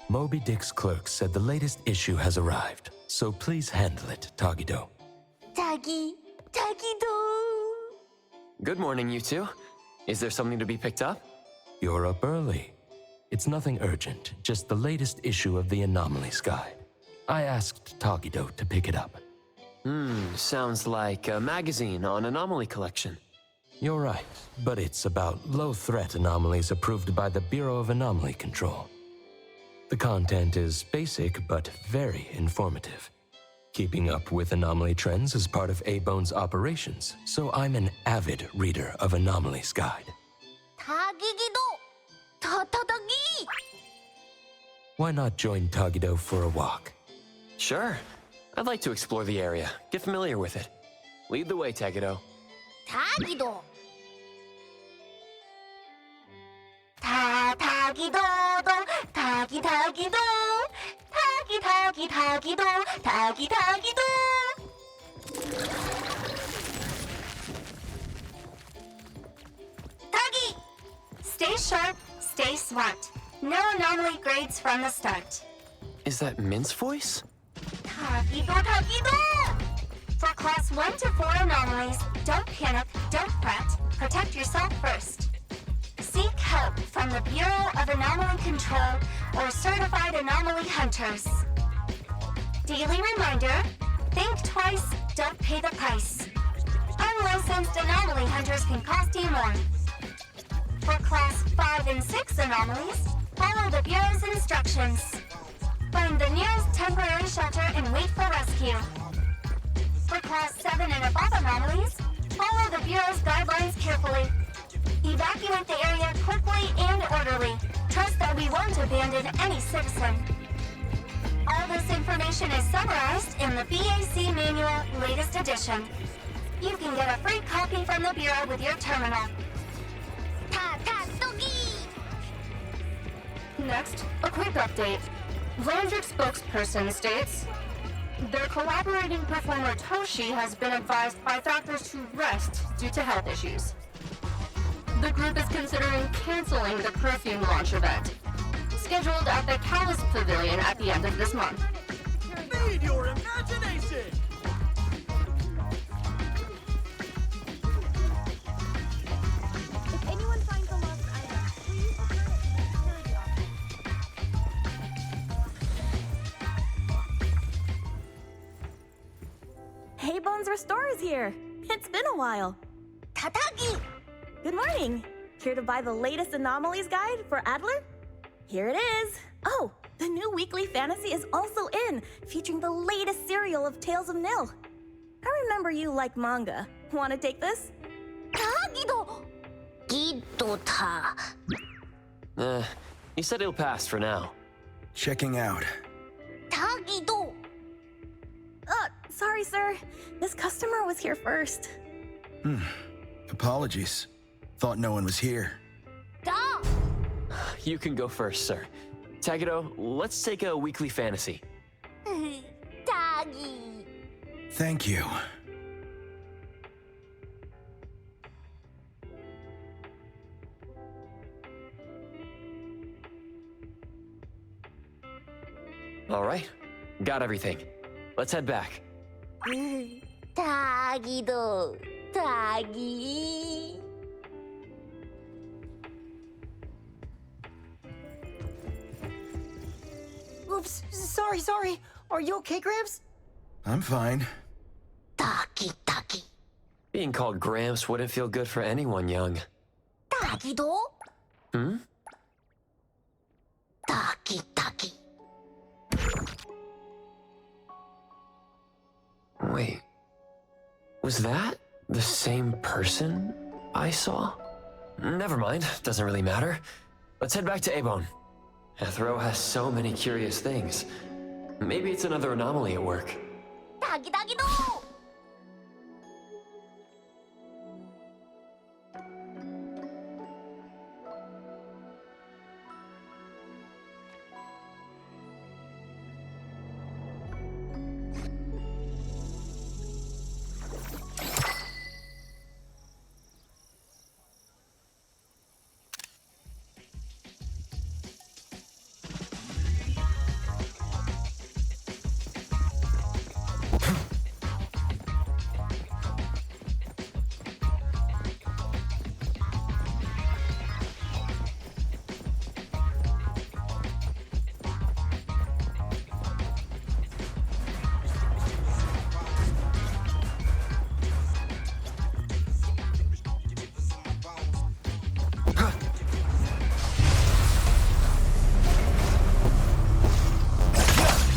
Moby Dick's clerk said the latest issue has arrived, so please handle it, Tagido. Tagido! Good morning, you two. Is there something to be picked up? You're up early. It's nothing urgent, just the latest issue of the Anomalies Guide. I asked Tagido to pick it up. Sounds like a magazine on anomaly collection. You're right, but it's about low-threat anomalies approved by the Bureau of Anomaly Control. The content is basic, but very informative. Keeping up with anomaly trends is part of A-Bone's operations, so I'm an avid reader of Anomalies Guide. Tagido! Tatagi! Why not join Tagido for a walk? Sure. I'd like to explore the area, get familiar with it. Lead the way, Tagido. Tagido! Tagido-do! Tagido! Tagido! Tagi! Stay sharp, stay smart. No anomaly grades from the start. Is that Min's voice? Tagido! For class 1 to 4 anomalies, don't panic, don't fret, protect yourself first. Seek help from the Bureau of Anomaly Control or certified anomaly hunters. Daily reminder, think twice, don't pay the price. Unlicensed anomaly hunters can cost you more. For class 5 and 6 anomalies, follow the Bureau's instructions. Find the nearest temporary shelter and wait for rescue. For class 7 and above anomalies, follow the Bureau's guidelines carefully. Evacuate the area quickly and orderly. Trust that we won't abandon any citizen. All this information is summarized in the BAC Manual latest edition. You can get a free copy from the Bureau with your terminal. Next, a quick update. Landrick spokesperson states, their collaborating performer Toshi has been advised by doctors to rest due to health issues. The group is considering canceling the perfume launch event, scheduled at the Callus Pavilion at the end of this month. Feed your imagination! If anyone finds a lost item, please return it to the security office. Hey, Bones Restore is here. It's been a while. Tatagi! Good morning. Here to buy the latest Anomalies Guide for Adler? Here it is. Oh, the new weekly fantasy is also in, featuring the latest serial of Tales of Nil. I remember you like manga. Want to take this? Tagido! Gido-ta. You said it'll pass for now. Checking out. Tagido! Sorry, sir. This customer was here first. Apologies. Thought no one was here. Da! You can go first, sir. Tagido, let's take a weekly fantasy. Tagi! Thank you. All right, got everything. Let's head back. Tagido! Tagi! Oops, sorry. Are you okay, Gramps? I'm fine. Taki. Being called Gramps wouldn't feel good for anyone young. Tagido? Taki. Wait, Was that the same person I saw? Never mind, doesn't really matter. Let's head back to Abon. Ethro has so many curious things. Maybe it's another anomaly at work. 다기다기도!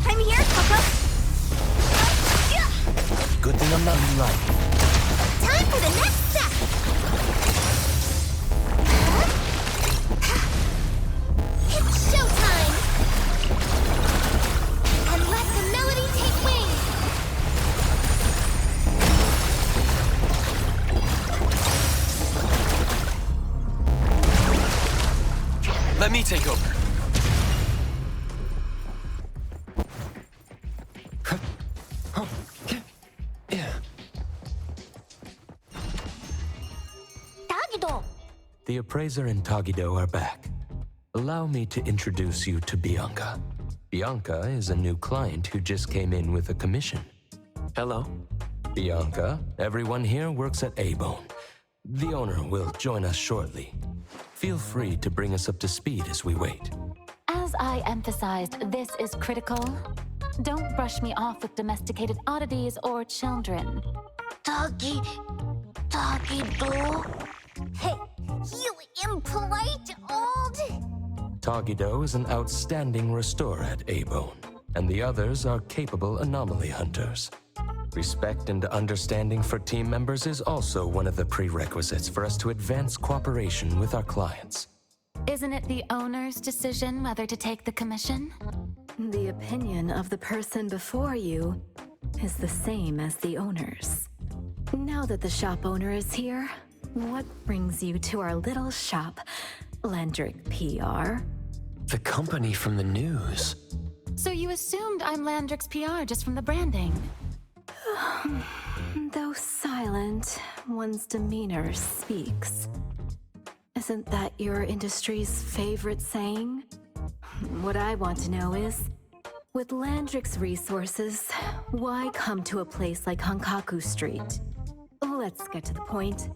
I'm here, Papa! Good thing I'm not in light. Time for the next step! It's showtime! And let the melody take wing! Let me take over. Yeah. 다기도! The appraiser and Tagido are back. Allow me to introduce you to Bianca. Bianca is a new client who just came in with a commission. Hello. Bianca, everyone here works at Abon. The owner will join us shortly. Feel free to bring us up to speed as we wait. As I emphasized, this is critical. Don't brush me off with domesticated oddities or children. 다기도? Hey, you impolite old... Tagido is an outstanding restorer at Abon, and the others are capable anomaly hunters. Respect and understanding for team members is also one of the prerequisites for us to advance cooperation with our clients. Isn't it the owner's decision whether to take the commission? The opinion of the person before you is the same as the owner's. Now that the shop owner is here, what brings you to our little shop, Landrick PR? The company from the news. So you assumed I'm Landrick's PR just from the branding? Though silent, one's demeanor speaks. Isn't that your industry's favorite saying? What I want to know is, with Landrick's resources, why come to a place like Hankaku Street? Let's get to the point.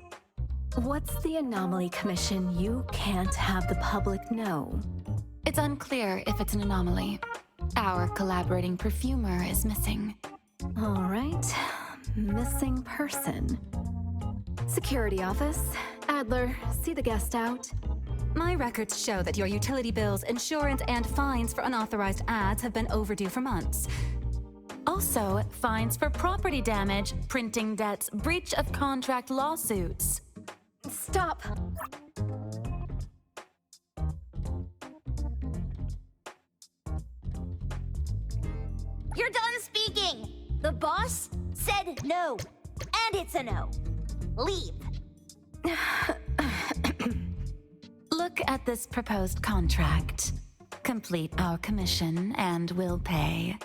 What's the anomaly commission you can't have the public know? It's unclear if it's an anomaly. Our collaborating perfumer is missing. All right, missing person. Security office. Adler, see the guest out. My records show that your utility bills, insurance, and fines for unauthorized ads have been overdue for months. Also, fines for property damage, printing debts, breach of contract lawsuits. Stop! You're done speaking! The boss said no. And it's a no. Leave. Look at this proposed contract. Complete our commission and we'll pay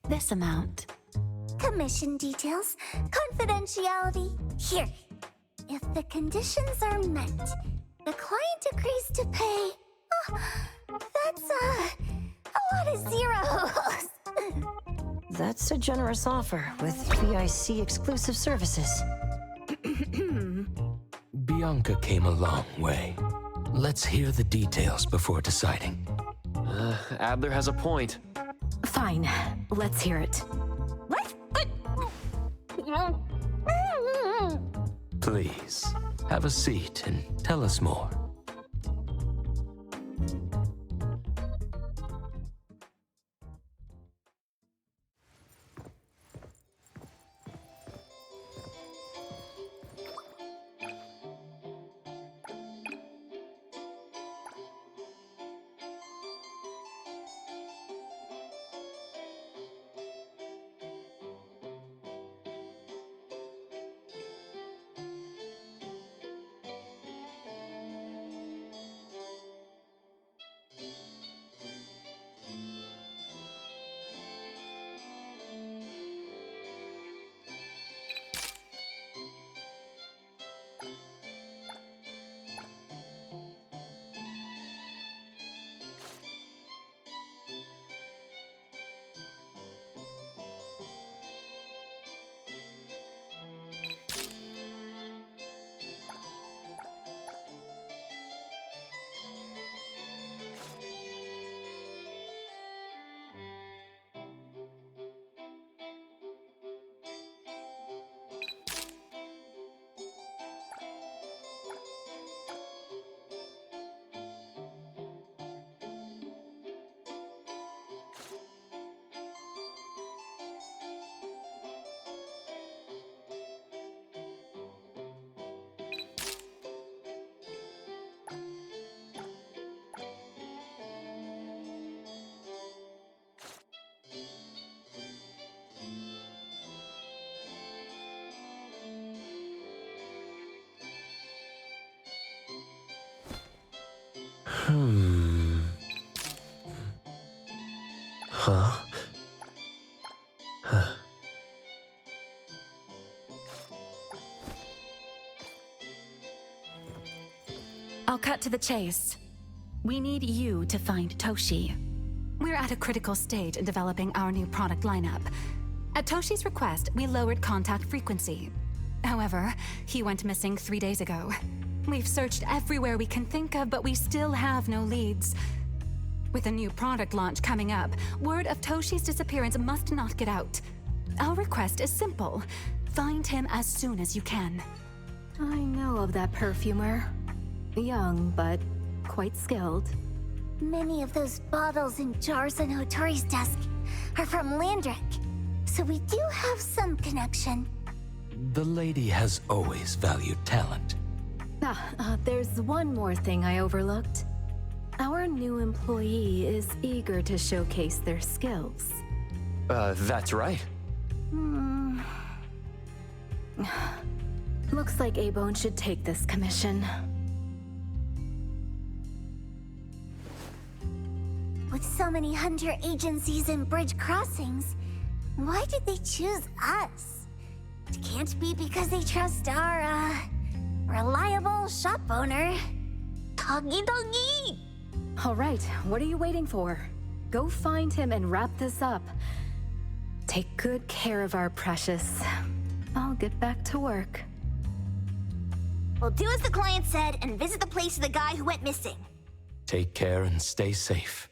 this amount. Commission details, confidentiality. Here. If the conditions are met, the client agrees to pay. That's a lot of zeros. That's a generous offer with VIC exclusive services. Bianca came a long way. Let's hear the details before deciding. Adler has a point. Fine, let's hear it. What? Please, have a seat and tell us more. I'll cut to the chase. We need you to find Toshi. We're at a critical stage in developing our new product lineup. At Toshi's request, we lowered contact frequency. However, he went missing 3 days ago. We've searched everywhere we can think of, but we still have no leads. With a new product launch coming up, word of Toshi's disappearance must not get out. Our request is simple. Find him as soon as you can. I know of that perfumer. Young, but quite skilled. Many of those bottles and jars on Hotori's desk are from Landrick, so we do have some connection. The lady has always valued talent. There's one more thing I overlooked. Our new employee is eager to showcase their skills. That's right. Looks like A-Bone should take this commission. With so many hunter agencies and bridge crossings, why did they choose us? It can't be because they trust our, reliable shop owner. Doggy doggy! All right, what are you waiting for? Go find him and wrap this up. Take good care of our precious. I'll get back to work. We'll do as the client said and visit the place of the guy who went missing. Take care and stay safe.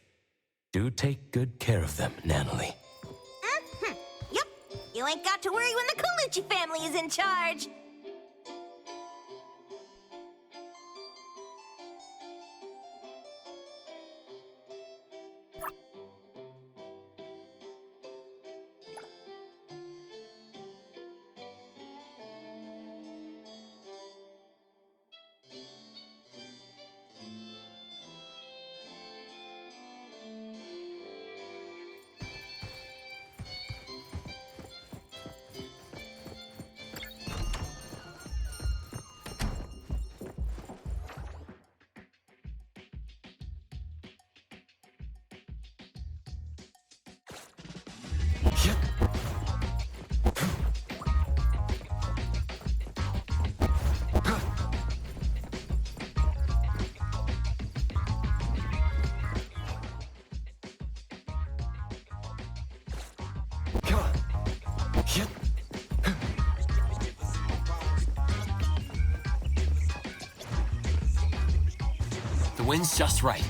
Do take good care of them, Natalie. Yep, you ain't got to worry when the Colucci family is in charge. The wind's just right.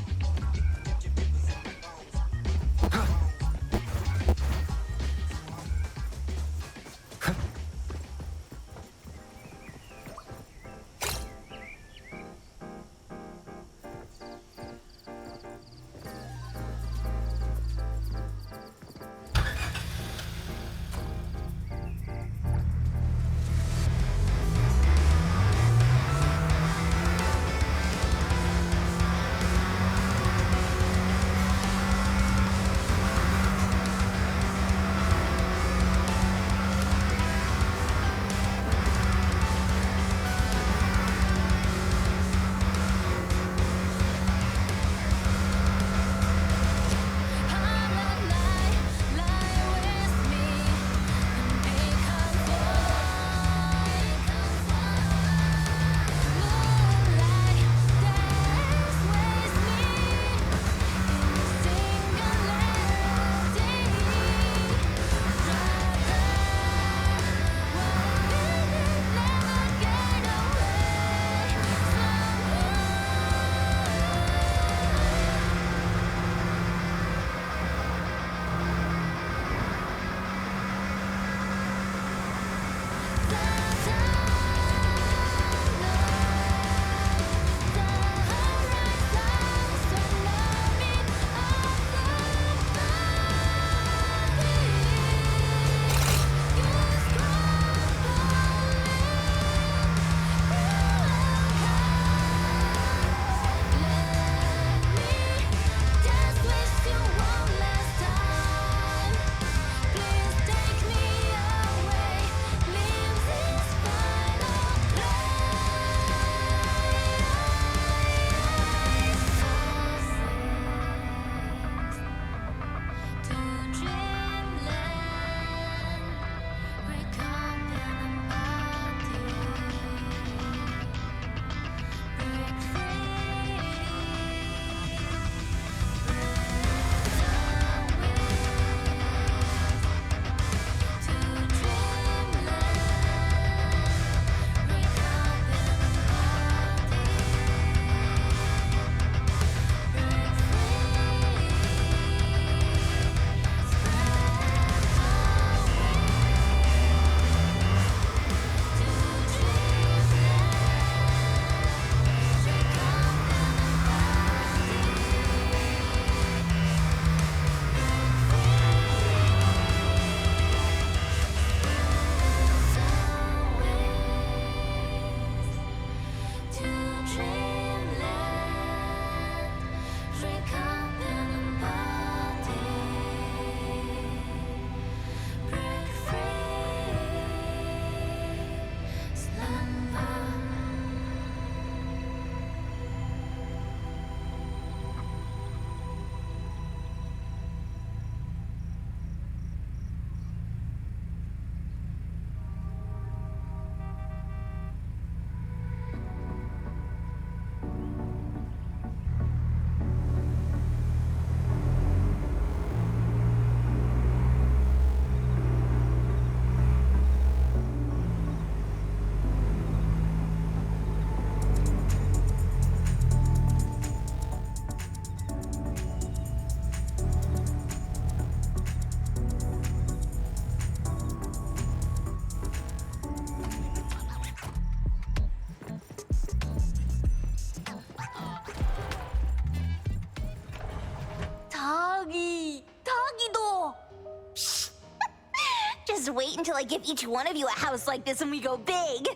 Just wait until I give each one of you a house like this and we go big.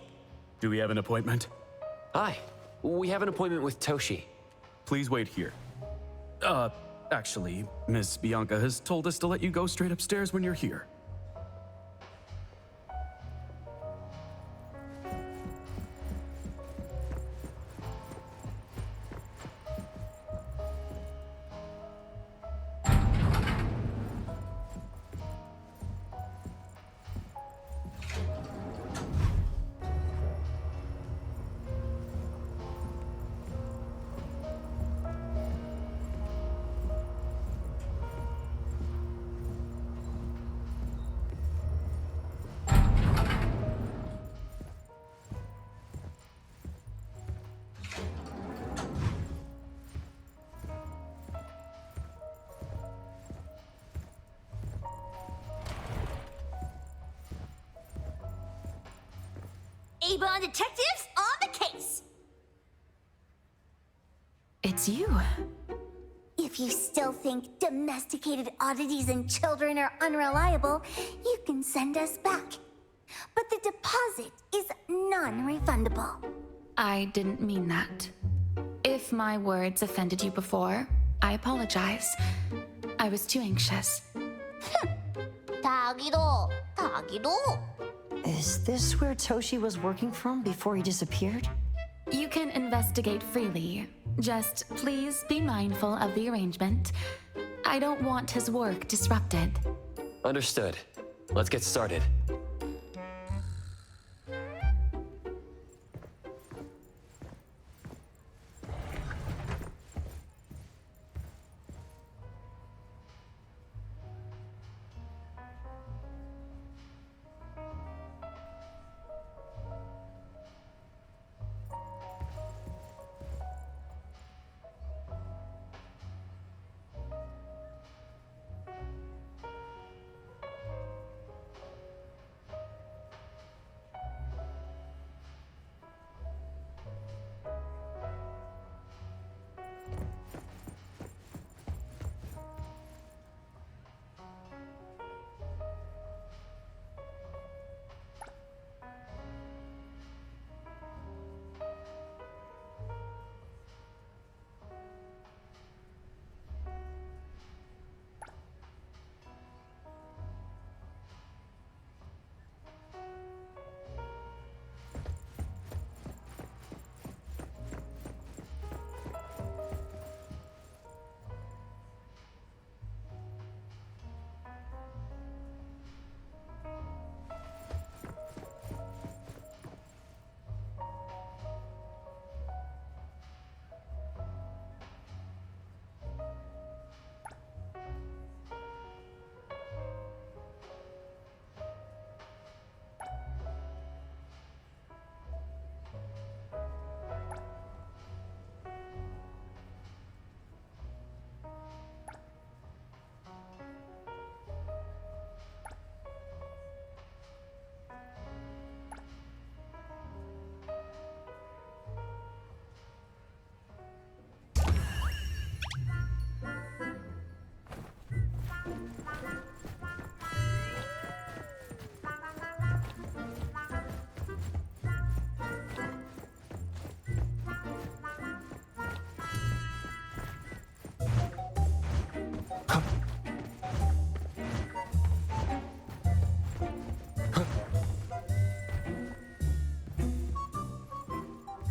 Do we have an appointment? Hi. We have an appointment with Toshi. Please wait here. Actually, Miss Bianca has told us to let you go straight upstairs when you're here. Avon detectives on the case. It's you. If you still think domesticated oddities and children are unreliable, you can send us back. But the deposit is non-refundable. I didn't mean that. If my words offended you before, I apologize. I was too anxious. 다기도. Is this where Toshi was working from before he disappeared? You can investigate freely. Just please be mindful of the arrangement. I don't want his work disrupted. Understood. Let's get started.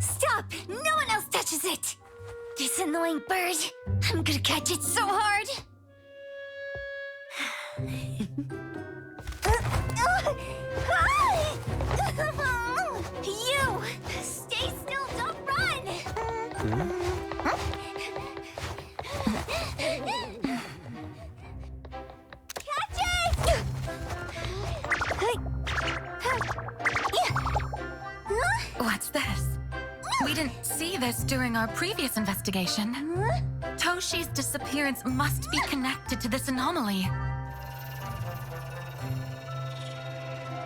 Stop! No one else touches it! This annoying bird. I'm gonna catch it so hard. You! Stay still, don't run! Catch it! What's this? We didn't see this during our previous investigation. Toshi's disappearance must be connected to this anomaly.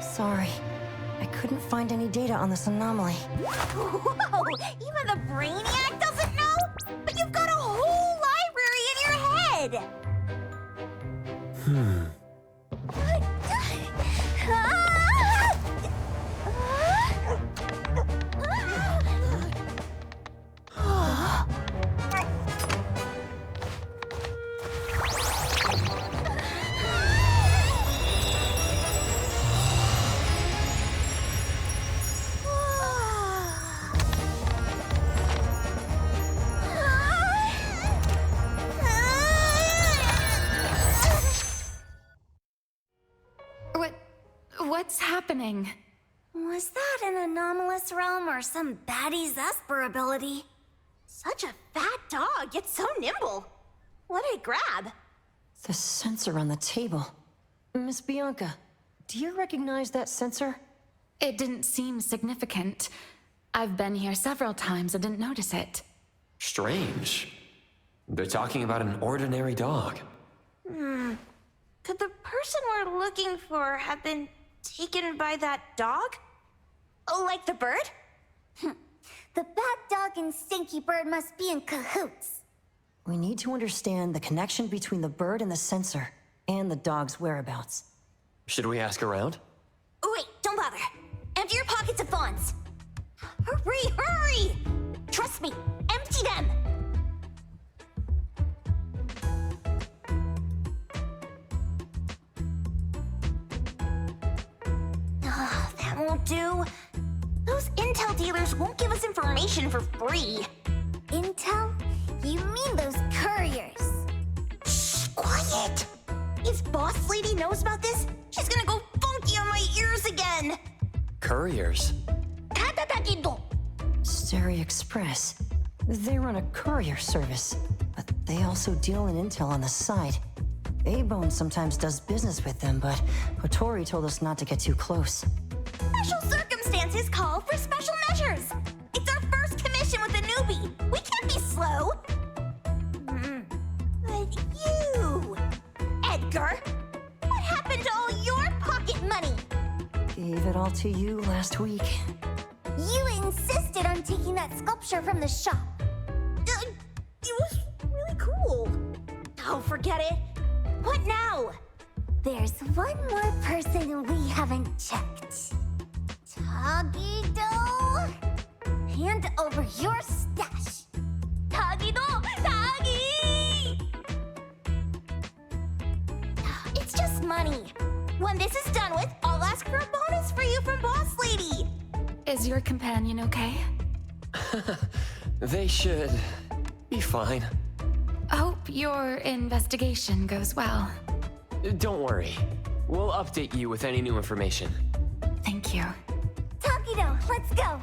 Sorry. I couldn't find any data on this anomaly. Whoa! Even the brainiac doesn't know? But you've got a whole library in your head! What's happening? Was that an anomalous realm or some baddie's Esper ability? Such a fat dog, yet so nimble. What did it grab? The sensor on the table. Miss Bianca, do you recognize that sensor? It didn't seem significant. I've been here several times and didn't notice it. Strange. They're talking about an ordinary dog. Could the person we're looking for have been taken by that dog? Oh, like the bird? The bad dog and Stinky Bird must be in cahoots. We need to understand the connection between the bird and the sensor, and the dog's whereabouts. Should we ask around? Oh, wait, don't bother. Empty your pockets of funds. Hurry, hurry! Trust me, empty them! That won't do. Those intel dealers won't give us information for free. Intel? You mean those couriers? Shh, quiet! If Boss Lady knows about this, she's gonna go funky on my ears again! Couriers? Steri Express. They run a courier service, but they also deal in intel on the side. A-Bone sometimes does business with them, but Hotori told us not to get too close. Special circumstances call for special measures. It's our first commission with a newbie. We can't be slow. But you, Edgar, what happened to all your pocket money? Gave it all to you last week. You insisted on taking that sculpture from the shop. It was really cool. Oh, forget it. What now? There's one more person we haven't checked. Tagido? Hand over your stash. Tagido! Tagi! It's just money. When this is done with, I'll ask for a bonus for you from Boss Lady. Is your companion okay? They should be fine. Hope your investigation goes well. Don't worry. We'll update you with any new information. Thank you. Tagido, let's go.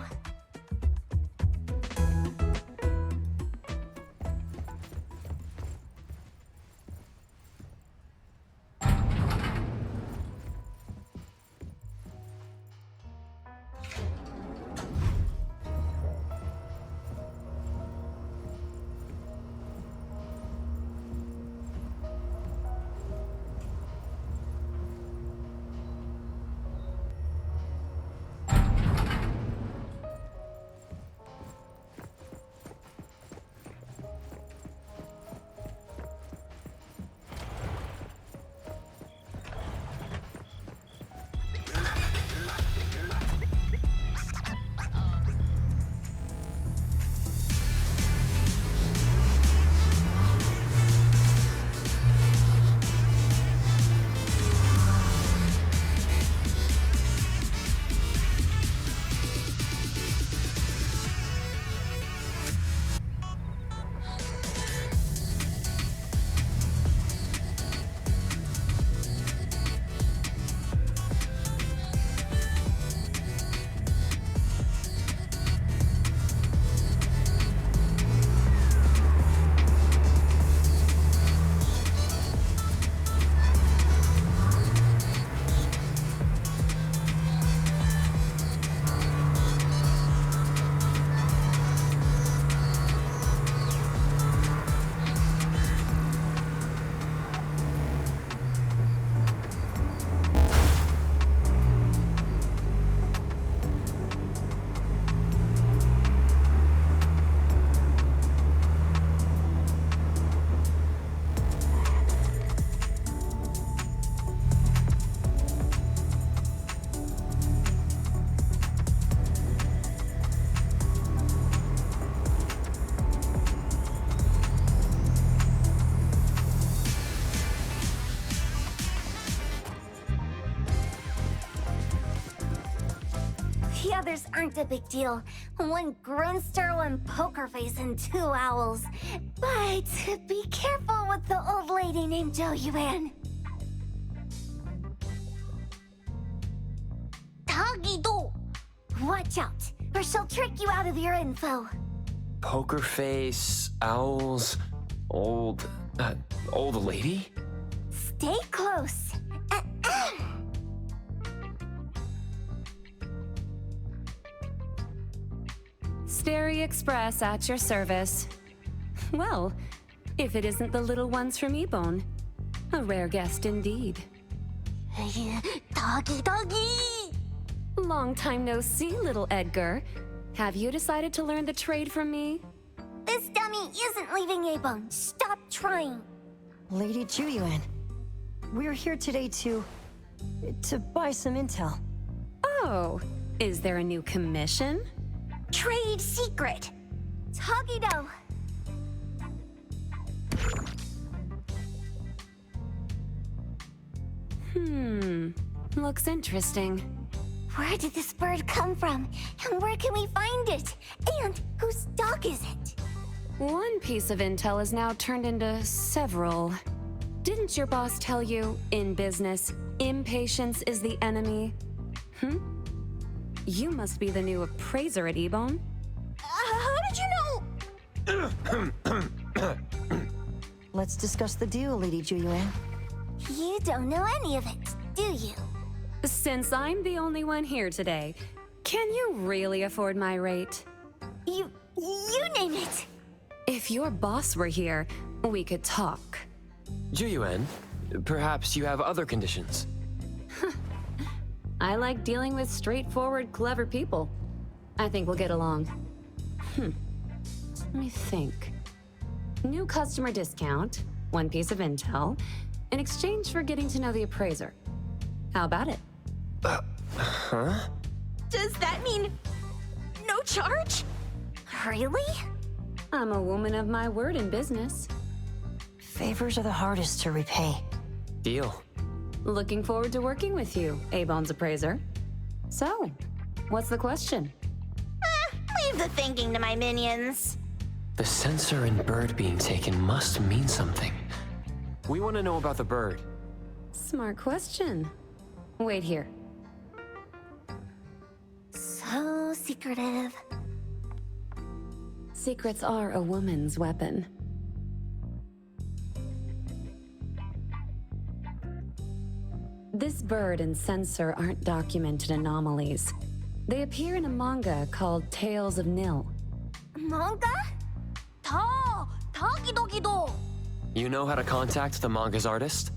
The others aren't a big deal. One Grunster, one Poker Face, and 2 owls. But be careful with the old lady named Jo Yuan. Tagido! Watch out, or she'll trick you out of your info. Poker face, owls, old lady? Stay close. Stary Express at your service. Well, if it isn't the little ones from Ebone. A rare guest indeed. Doggy! Long time no see, little Edgar. Have you decided to learn the trade from me? This dummy isn't leaving Abone. Stop trying. Lady Juyuan, we're here today to buy some intel. Oh, is there a new commission? Trade secret. Tagido. Looks interesting. Where did this bird come from? And where can we find it? And whose dog is it? One piece of intel is now turned into several. Didn't your boss tell you, in business, impatience is the enemy? You must be the new appraiser at Ebone. How did you know? Let's discuss the deal, Lady Juyuan. You don't know any of it, do you? Since I'm the only one here today, can you really afford my rate? You name it. If your boss were here, we could talk. Juyuan, perhaps you have other conditions. I like dealing with straightforward, clever people. I think we'll get along. Let me think. New customer discount, one piece of intel, in exchange for getting to know the appraiser. How about it? Does that mean no charge? Really? I'm a woman of my word in business. Favors are the hardest to repay. Deal. Looking forward to working with you, Abone's appraiser. So, what's the question? Leave the thinking to my minions. The sensor and bird being taken must mean something. We want to know about the bird. Smart question. Wait here. So secretive. Secrets are a woman's weapon. This bird and sensor aren't documented anomalies. They appear in a manga called Tales of Nil. Manga? Tagido. You know how to contact the manga's artist?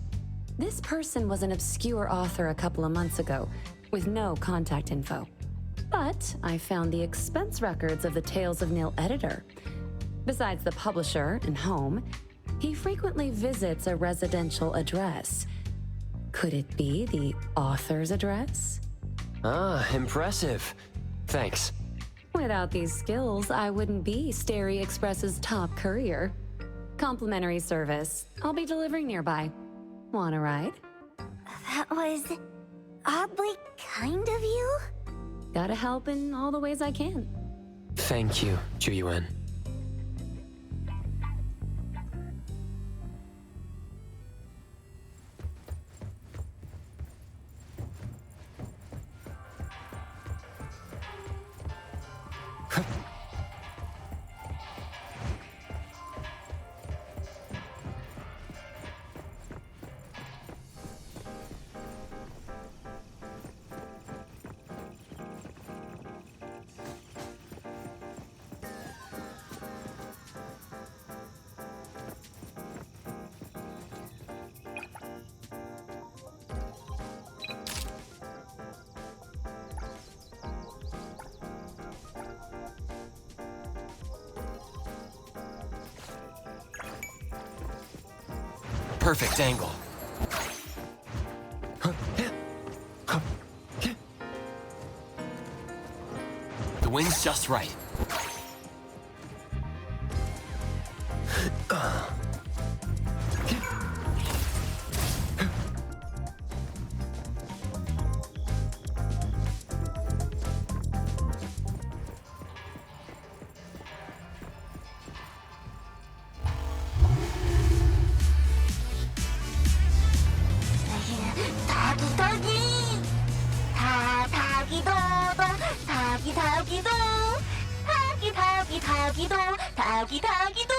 This person was an obscure author a couple of months ago, with no contact info. But I found the expense records of the Tales of Nil editor. Besides the publisher and home, he frequently visits a residential address. Could it be the author's address? Ah, impressive. Thanks. Without these skills, I wouldn't be Stary Express's top courier. Complimentary service. I'll be delivering nearby. Want a ride? That was oddly kind of you. Gotta help in all the ways I can. Thank you, Juyuan. Perfect angle. The wind's just right. 타기도 타기도.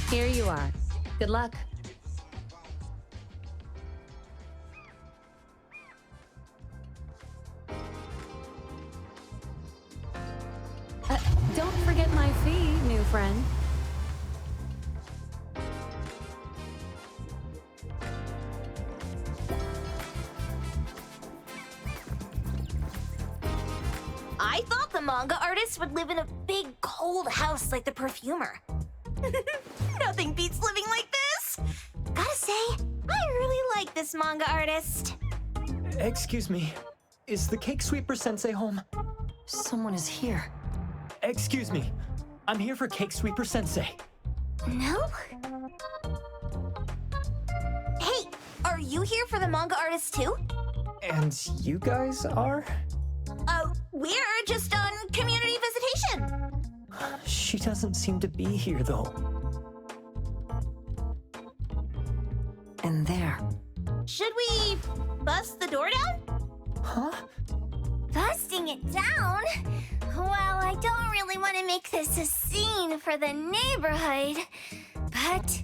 Here you are. Good luck. Don't forget my fee, new friend. I thought the manga artist would live in a big, cold house like the perfumer. Nothing beats living like this! Gotta say, I really like this manga artist. Excuse me, is the Cake Sweeper Sensei home? Someone is here. Excuse me, I'm here for Cake Sweeper Sensei. No? Hey, are you here for the manga artist too? And you guys are? We're just on community visitation. She doesn't seem to be here, though. And there. Should we bust the door down? Huh? Busting it down? Well, I don't really want to make this a scene for the neighborhood, but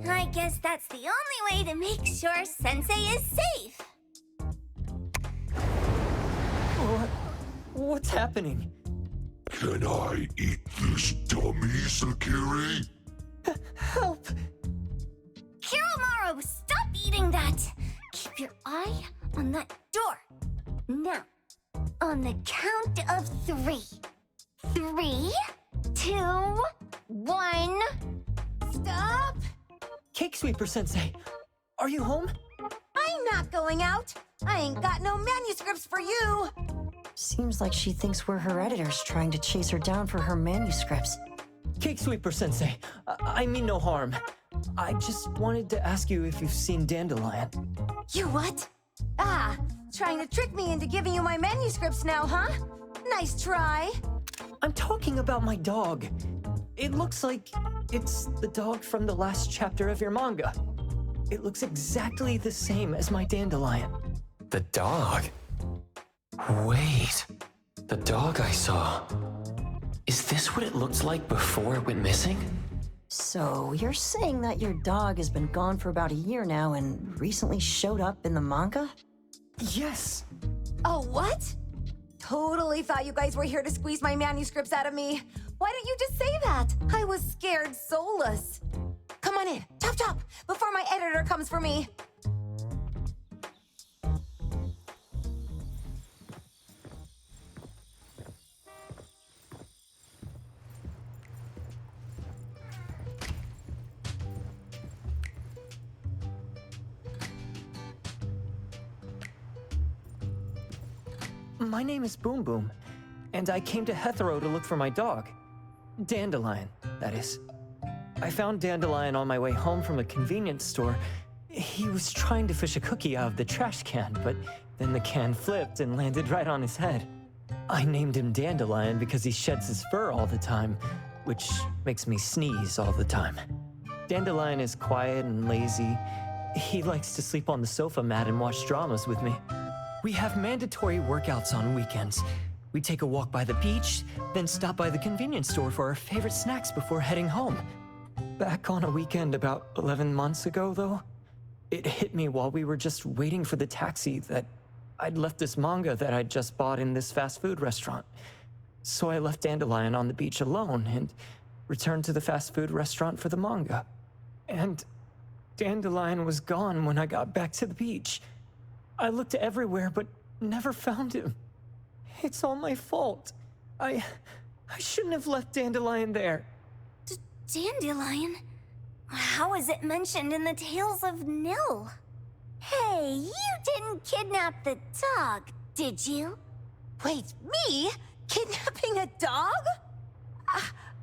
I guess that's the only way to make sure Sensei is safe. What's happening? Can I eat this dummy, Sakiri? Help! Kiromaru, stop eating that! Keep your eye on that door. Now, on the count of 3. 3, 2, 1. Stop! Cake Sweeper Sensei, are you home? I'm not going out. I ain't got no manuscripts for you. Seems like she thinks we're her editors trying to chase her down for her manuscripts. Cake Sweeper Sensei, I mean no harm. I just wanted to ask you if you've seen Dandelion. You what? Ah, trying to trick me into giving you my manuscripts now, huh? Nice try. I'm talking about my dog. It looks like it's the dog from the last chapter of your manga. It looks exactly the same as my dandelion. The dog? Wait, the dog I saw. Is this what it looked like before it went missing? So, you're saying that your dog has been gone for about a year now and recently showed up in the manga? Yes. Oh, what? Totally thought you guys were here to squeeze my manuscripts out of me. Why didn't you just say that? I was scared soulless. Come on in, chop chop, before my editor comes for me. My name is Boom Boom, and I came to Hethro to look for my dog. Dandelion, that is. I found Dandelion on my way home from a convenience store. He was trying to fish a cookie out of the trash can, but then the can flipped and landed right on his head. I named him Dandelion because he sheds his fur all the time, which makes me sneeze all the time. Dandelion is quiet and lazy. He likes to sleep on the sofa mat and watch dramas with me. We have mandatory workouts on weekends. We take a walk by the beach, then stop by the convenience store for our favorite snacks before heading home. Back on a weekend about 11 months ago, though, it hit me while we were just waiting for the taxi that I'd left this manga that I'd just bought in this fast food restaurant. So I left Dandelion on the beach alone and returned to the fast food restaurant for the manga. And Dandelion was gone when I got back to the beach. I looked everywhere, but never found him. It's all my fault. I shouldn't have left Dandelion there. Dandelion? How is it mentioned in the Tales of Nil? Hey, you didn't kidnap the dog, did you? Wait, me? Kidnapping a dog?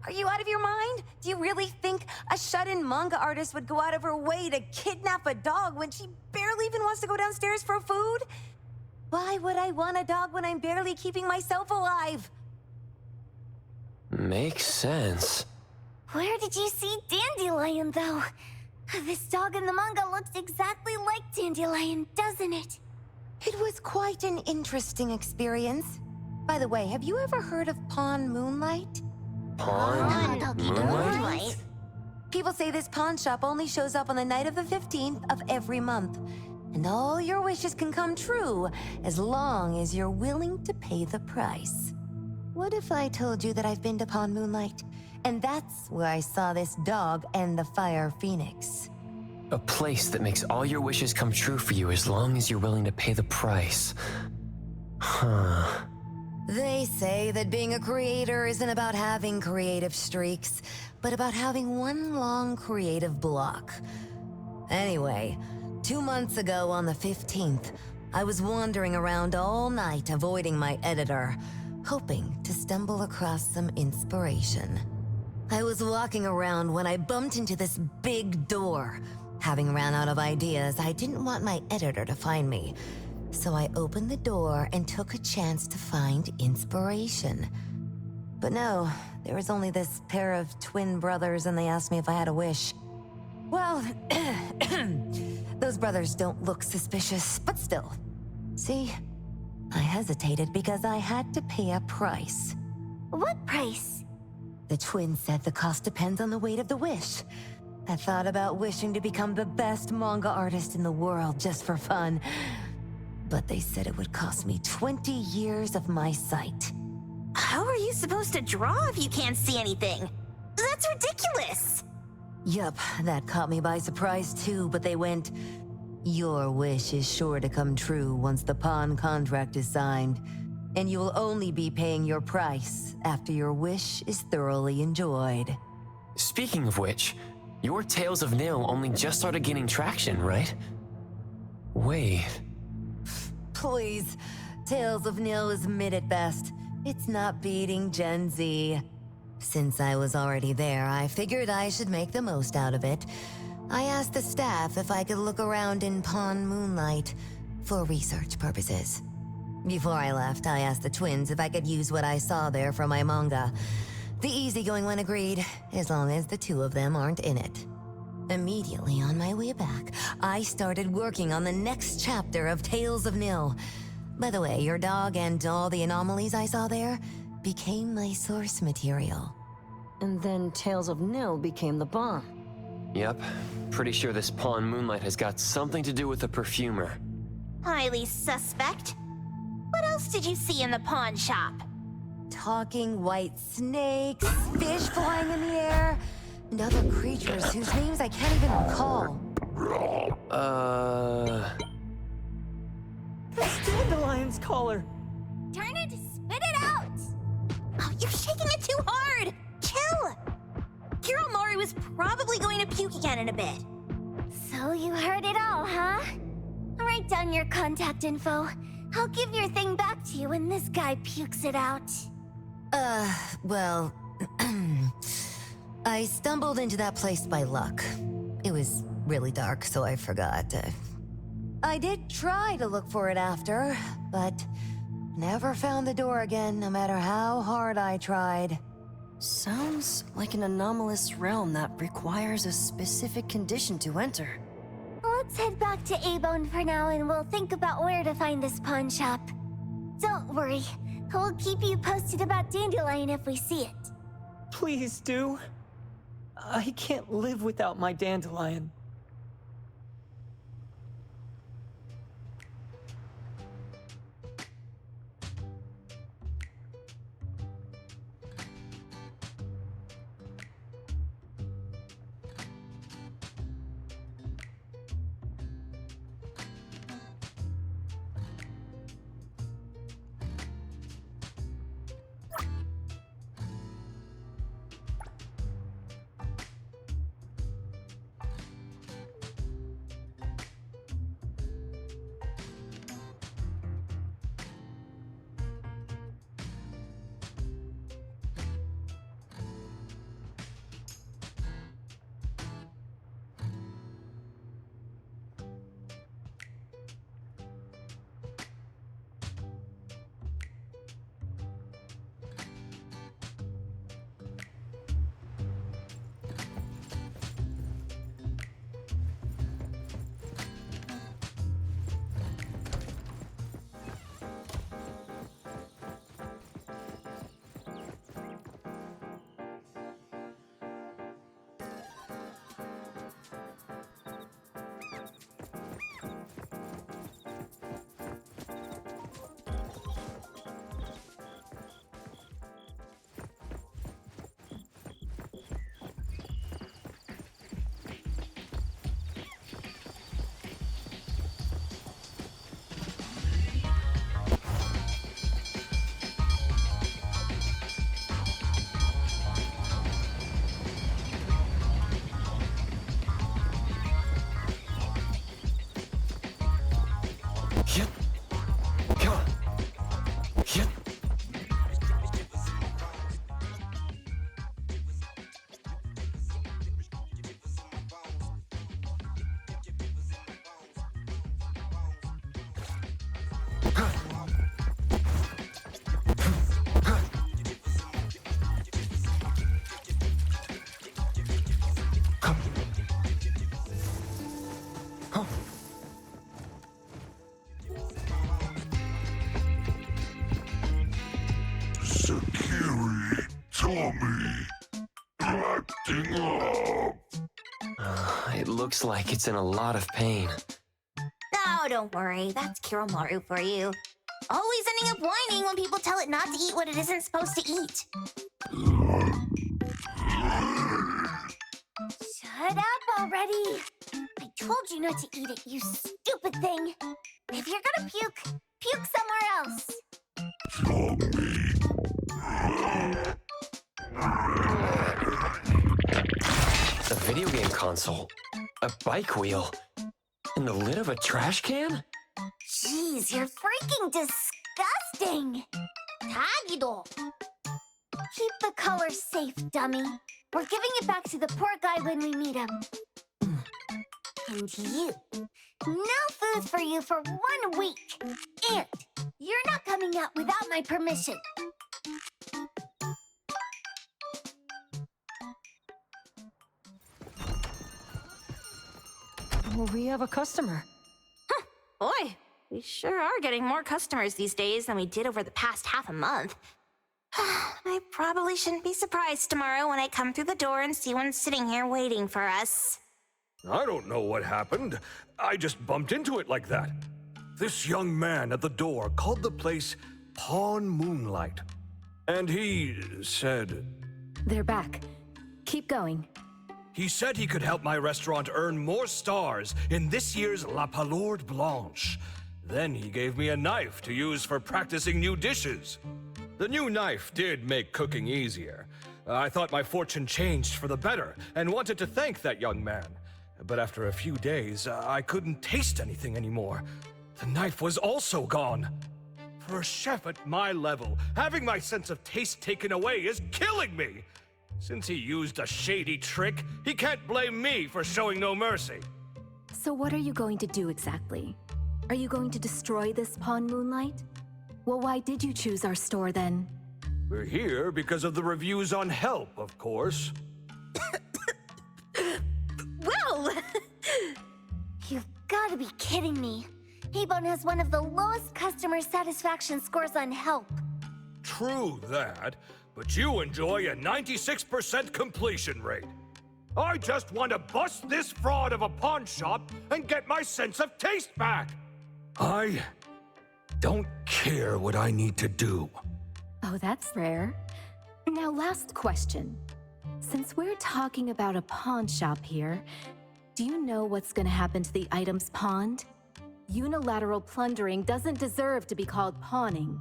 Are you out of your mind? Do you really think a shut-in manga artist would go out of her way to kidnap a dog when she barely even wants to go downstairs for food? Why would I want a dog when I'm barely keeping myself alive? Makes sense. Where did you see Dandelion, though? This dog in the manga looks exactly like Dandelion, doesn't it? It was quite an interesting experience. By the way, have you ever heard of Pfandhaus Moonlight? Pond? Moonlight? People say this pawn shop only shows up on the night of the 15th of every month. And all your wishes can come true as long as you're willing to pay the price. What if I told you that I've been to Pfandhaus Moonlight? And that's where I saw this dog and the fire phoenix. A place that makes all your wishes come true for you as long as you're willing to pay the price. Huh. They say that being a creator isn't about having creative streaks, but about having one long creative block. Anyway, 2 months ago on the 15th, I was wandering around all night avoiding my editor, hoping to stumble across some inspiration. I was walking around when I bumped into this big door. Having ran out of ideas, I didn't want my editor to find me. So I opened the door and took a chance to find inspiration. But no, there was only this pair of twin brothers and they asked me if I had a wish. Well, those brothers don't look suspicious, but still. See, I hesitated because I had to pay a price. What price? The twins said the cost depends on the weight of the wish. I thought about wishing to become the best manga artist in the world just for fun. But they said it would cost me 20 years of my sight. How are you supposed to draw if you can't see anything? That's ridiculous! Yup, that caught me by surprise too, but they went, "Your wish is sure to come true once the pawn contract is signed, and you will only be paying your price after your wish is thoroughly enjoyed." Speaking of which, your Tales of Nil only just started gaining traction, right? Wait. Please, Tales of Nil is mid at best. It's not beating Gen Z. Since I was already there, I figured I should make the most out of it. I asked the staff if I could look around in Pfandhaus Moonlight, for research purposes. Before I left, I asked the twins if I could use what I saw there for my manga. The easygoing one agreed, as long as the two of them aren't in it. Immediately on my way back, I started working on the next chapter of Tales of Nil. By the way, your dog and all the anomalies I saw there became my source material. And then Tales of Nil became the bomb. Yep. Pretty sure this Pfandhaus Moonlight has got something to do with the perfumer. Highly suspect. What else did you see in the pawn shop? Talking white snakes, fish flying in the air, and other creatures whose names I can't even recall. That's Dandelion's collar! Turn it, spit it out! Oh, you're shaking it too hard! Chill! Kiromaru is probably going to puke again in a bit. So you heard it all, huh? Write down your contact info. I'll give your thing back to you when this guy pukes it out. Well, I stumbled into that place by luck. It was really dark, so I forgot. I did try to look for it after, but never found the door again, no matter how hard I tried. Sounds like an anomalous realm that requires a specific condition to enter. Let's head back to A-Bone for now and we'll think about where to find this pawn shop. Don't worry, we'll keep you posted about Dandelion if we see it. Please do. I can't live without my Dandelion. Sakiri, Tommy, acting up. It looks like it's in a lot of pain. Oh, don't worry. That's Kiromaru for you. Always ending up whining when people tell it not to eat what it isn't supposed to eat. Shut up already. I told you not to eat it, you stupid thing. If you're gonna puke, puke somewhere else. A video game console, a bike wheel, and the lid of a trash can? Jeez, you're freaking disgusting. Tagido. Keep the color safe, dummy. We're giving it back to the poor guy when we meet him. And you. No food booth for you for 1 week. And you're not coming out without my permission. Well, we have a customer. Boy, we sure are getting more customers these days than we did over the past half a month. I probably shouldn't be surprised tomorrow when I come through the door and see one sitting here waiting for us. I don't know what happened. I just bumped into it like that. This young man at the door called the place Pfandhaus Moonlight. And he said... They're back. Keep going. He said he could help my restaurant earn more stars in this year's La Palourde Blanche. Then he gave me a knife to use for practicing new dishes. The new knife did make cooking easier. I thought my fortune changed for the better and wanted to thank that young man. But after a few days, I couldn't taste anything anymore. The knife was also gone. For a chef at my level, having my sense of taste taken away is killing me. Since he used a shady trick, he can't blame me for showing no mercy. So what are you going to do exactly? Are you going to destroy this Pfandhaus Moonlight? Well, why did you choose our store then? We're here because of the reviews on Help, of course. Well! You've gotta be kidding me. Hebone has one of the lowest customer satisfaction scores on Help. True that, but you enjoy a 96% completion rate. I just want to bust this fraud of a pawn shop and get my sense of taste back. I don't care what I need to do. Oh, that's rare. Now, last question. Since we're talking about a pawn shop here, do you know what's gonna happen to the items pawned? Unilateral plundering doesn't deserve to be called pawning.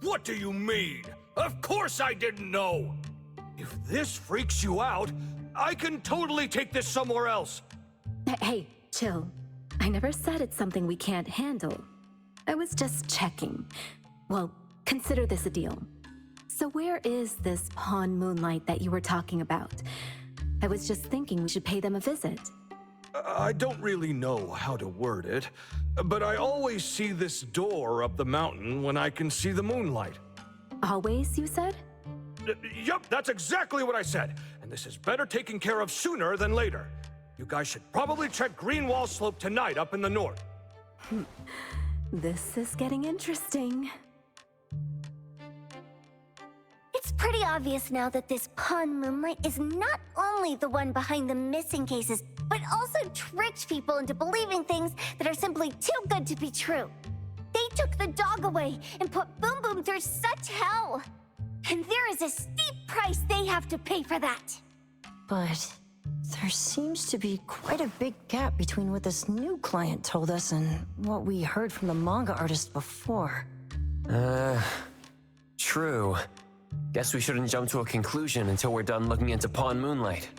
What do you mean? Of course I didn't know! If this freaks you out, I can totally take this somewhere else. Hey, chill. I never said it's something we can't handle. I was just checking. Well, consider this a deal. So where is this Pfandhaus Moonlight that you were talking about? I was just thinking we should pay them a visit. I don't really know how to word it, but I always see this door up the mountain when I can see the moonlight. Always, you said? Yup, that's exactly what I said. And this is better taken care of sooner than later. You guys should probably check Greenwall Slope tonight up in the north. This is getting interesting. It's pretty obvious now that this Pfandhaus Moonlight is not only the one behind the missing cases, but also tricked people into believing things that are simply too good to be true. They took the dog away and put Boom Boom through such hell. And there is a steep price they have to pay for that. But there seems to be quite a big gap between what this new client told us and what we heard from the manga artist before. True. Guess we shouldn't jump to a conclusion until we're done looking into Pfandhaus Moonlight.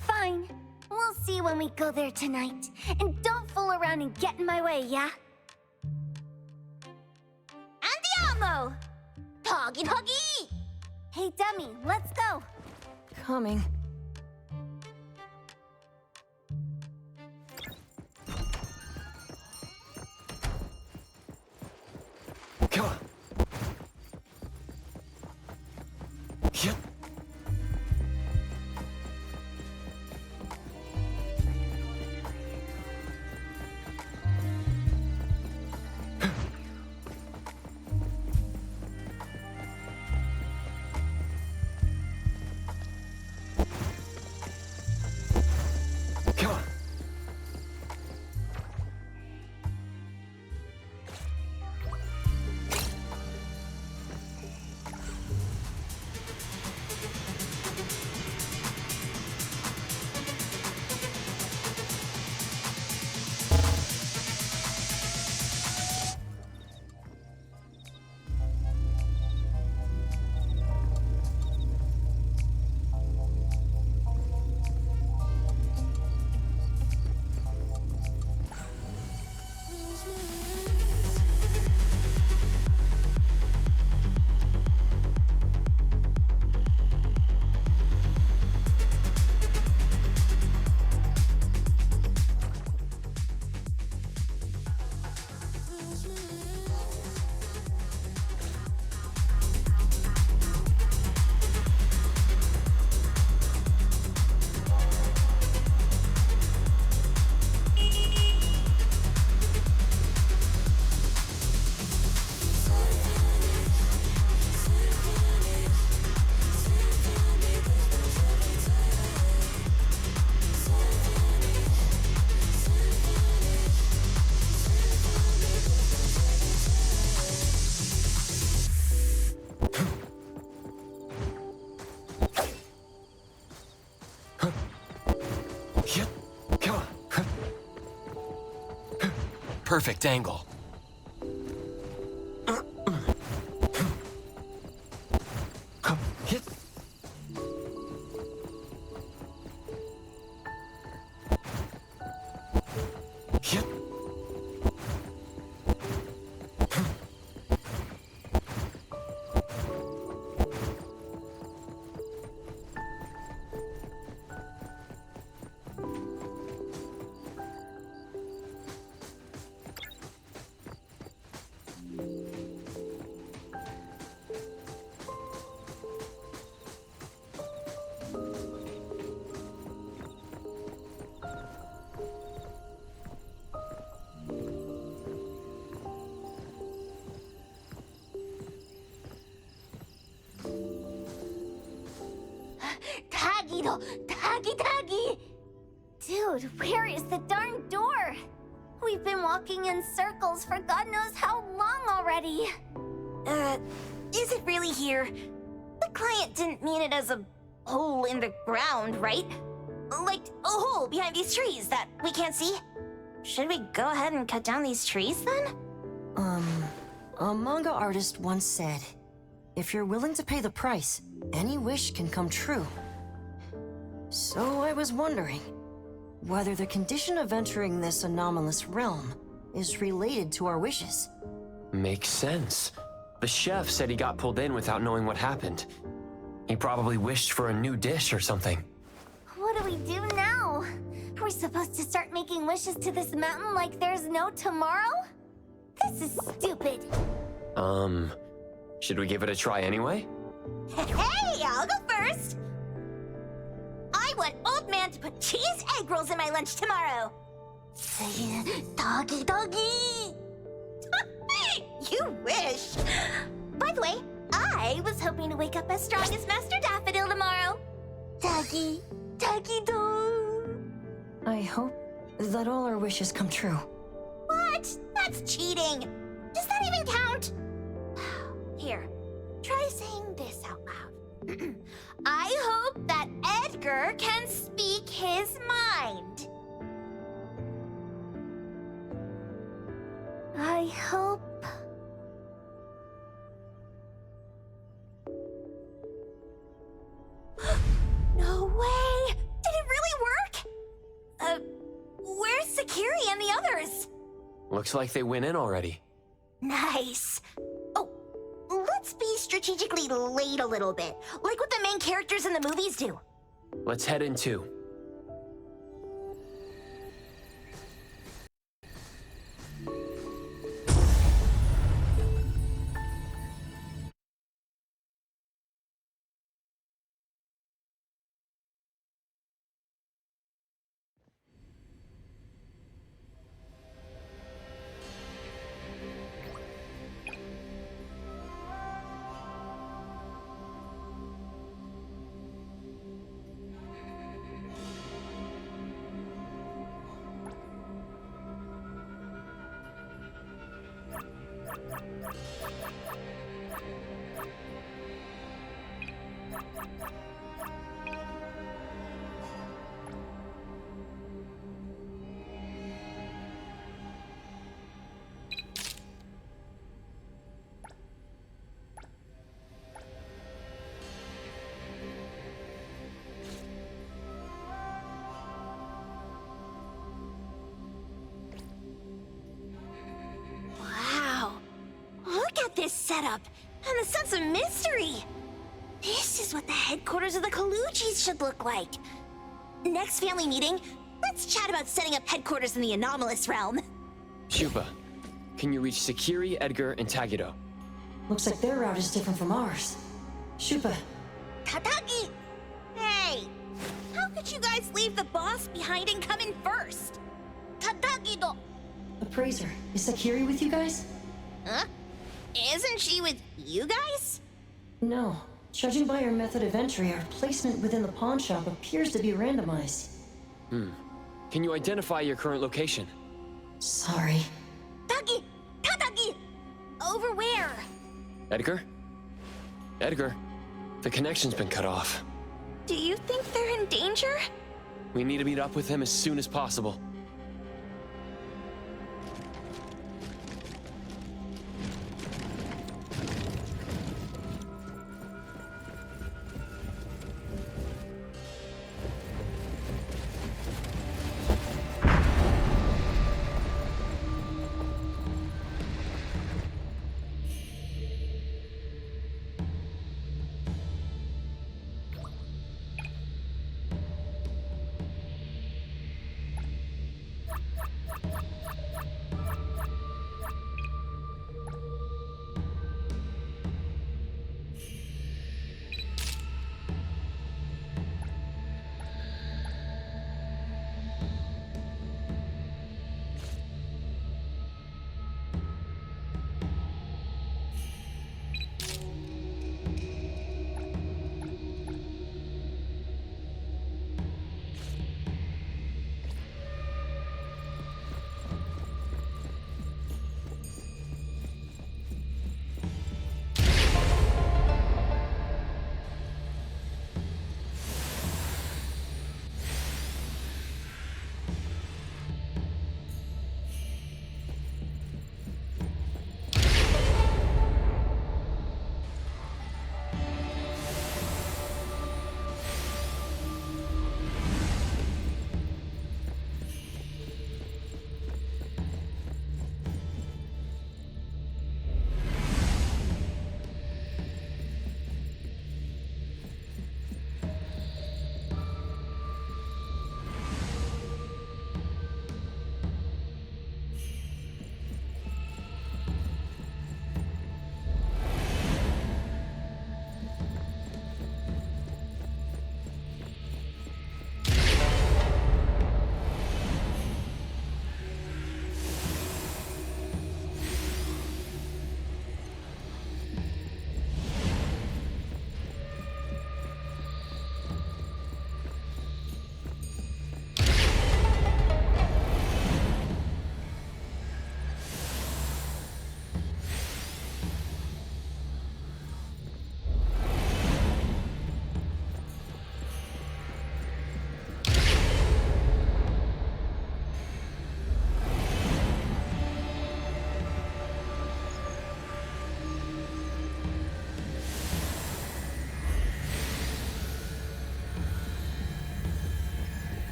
Fine. We'll see when we go there tonight. And don't fool around and get in my way, yeah? Andiamo! Doggy doggy! Hey, dummy, let's go. Coming. Come on. Yep. Come on. perfect angle. Tagi! Dude, where is the darn door? We've been walking in circles for God knows how long already. Is it really here? The client didn't mean it as a hole in the ground, right? Like a hole behind these trees that we can't see? Should we go ahead and cut down these trees then? A manga artist once said, if you're willing to pay the price, any wish can come true. So I was wondering whether the condition of entering this anomalous realm is related to our wishes. Makes sense. The chef said he got pulled in without knowing what happened. He probably wished for a new dish or something. What do we do now? Are we supposed to start making wishes to this mountain like there's no tomorrow? This is stupid. Should we give it a try anyway? Hey, I'll go first. I want Old Man to put cheese egg rolls in my lunch tomorrow. Doggy. You wish. By the way, I was hoping to wake up as strong as Master Daffodil tomorrow. Doggy do. I hope that all our wishes come true. What? That's cheating. Does that even count? Here, try saying this out loud. I hope that Edgar can speak his mind. I hope... No way! Did it really work? Where's Sakiri and the others? Looks like they went in already. Nice. Oh, let's be strategically late a little bit, like what the main characters in the movies do. Let's head in too. This setup and the sense of mystery. This is what the headquarters of the Kaluchis should look like. Next family meeting, let's chat about setting up headquarters in the anomalous realm. Shuba, can you reach Sakiri, Edgar, and Tagido? Looks like their route is different from ours. Shuba. Tatagi! Hey! How could you guys leave the boss behind and come in first? Tatagi-do! Appraiser, is Sakiri with you guys? Huh? Isn't she with you guys? No. Judging by our method of entry, our placement within the pawn shop appears to be randomized. Can you identify your current location? Sorry. Tatagi! Over where? Edgar? Edgar, the connection's been cut off. Do you think they're in danger? We need to meet up with him as soon as possible.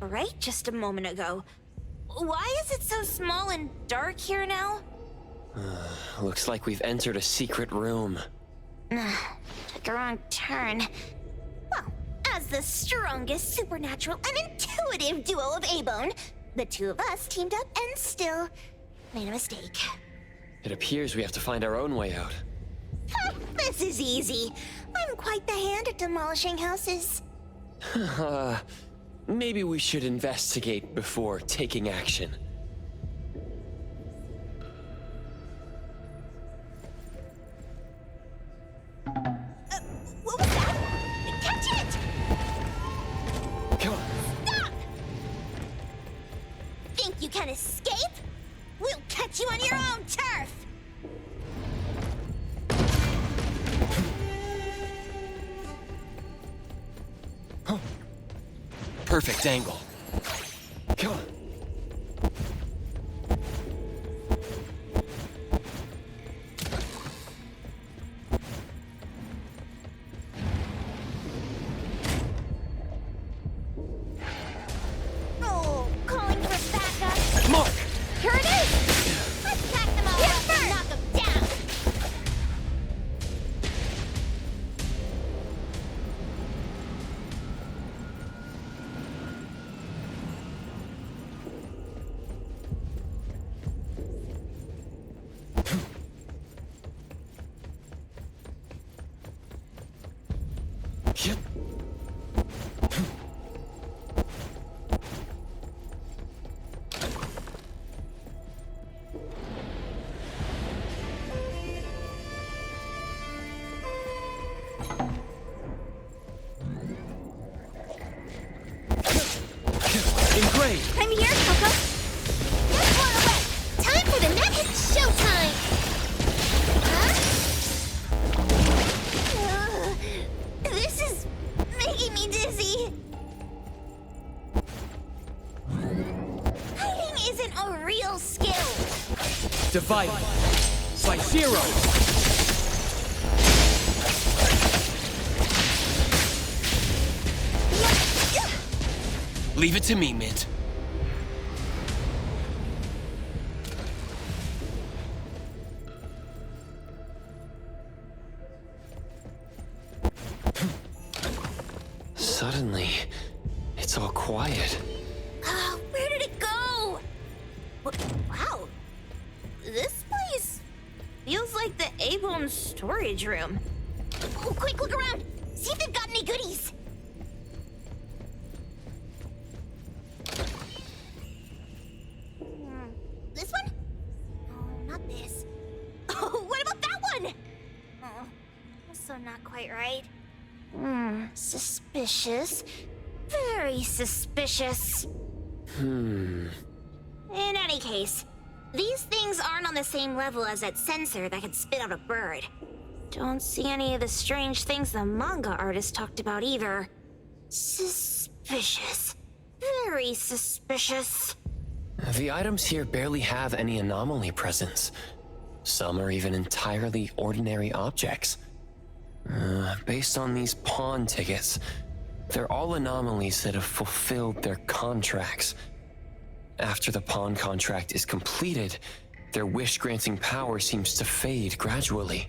bright just a moment ago. Why is it so small and dark here now? Looks like we've entered a secret room. Took a wrong turn. Well, as the strongest supernatural and intuitive duo of A-Bone, the two of us teamed up and still made a mistake. It appears we have to find our own way out. This is easy. I'm quite the hand at demolishing houses. Maybe we should investigate before taking action. What was that? Catch it! Come on. Stop! Think you can escape? We'll catch you on your own turf! Perfect angle. Come on. Oh, calling for backup. Mark! Here it is! Let's pack them all up and knock them down! Engraved! I'm here, Coco! Let's blow away! Time for the net hit showtime! Huh? This is making me dizzy. Hiding isn't a real skill. Divide. Slice zero. Leave it to me, Mint. Suddenly, it's all quiet. Where did it go? Wow. This place feels like the A-Bone storage room. Oh, quick, look around. See if they've got any goodies. This one? Oh, not this. Oh, what about that one? Oh, also not quite right. Suspicious. Very suspicious. In any case, these things aren't on the same level as that sensor that can spit out a bird. Don't see any of the strange things the manga artist talked about either. Suspicious. Very suspicious. The items here barely have any anomaly presence. Some are even entirely ordinary objects. Based on these pawn tickets, they're all anomalies that have fulfilled their contracts. After the pawn contract is completed, their wish-granting power seems to fade gradually.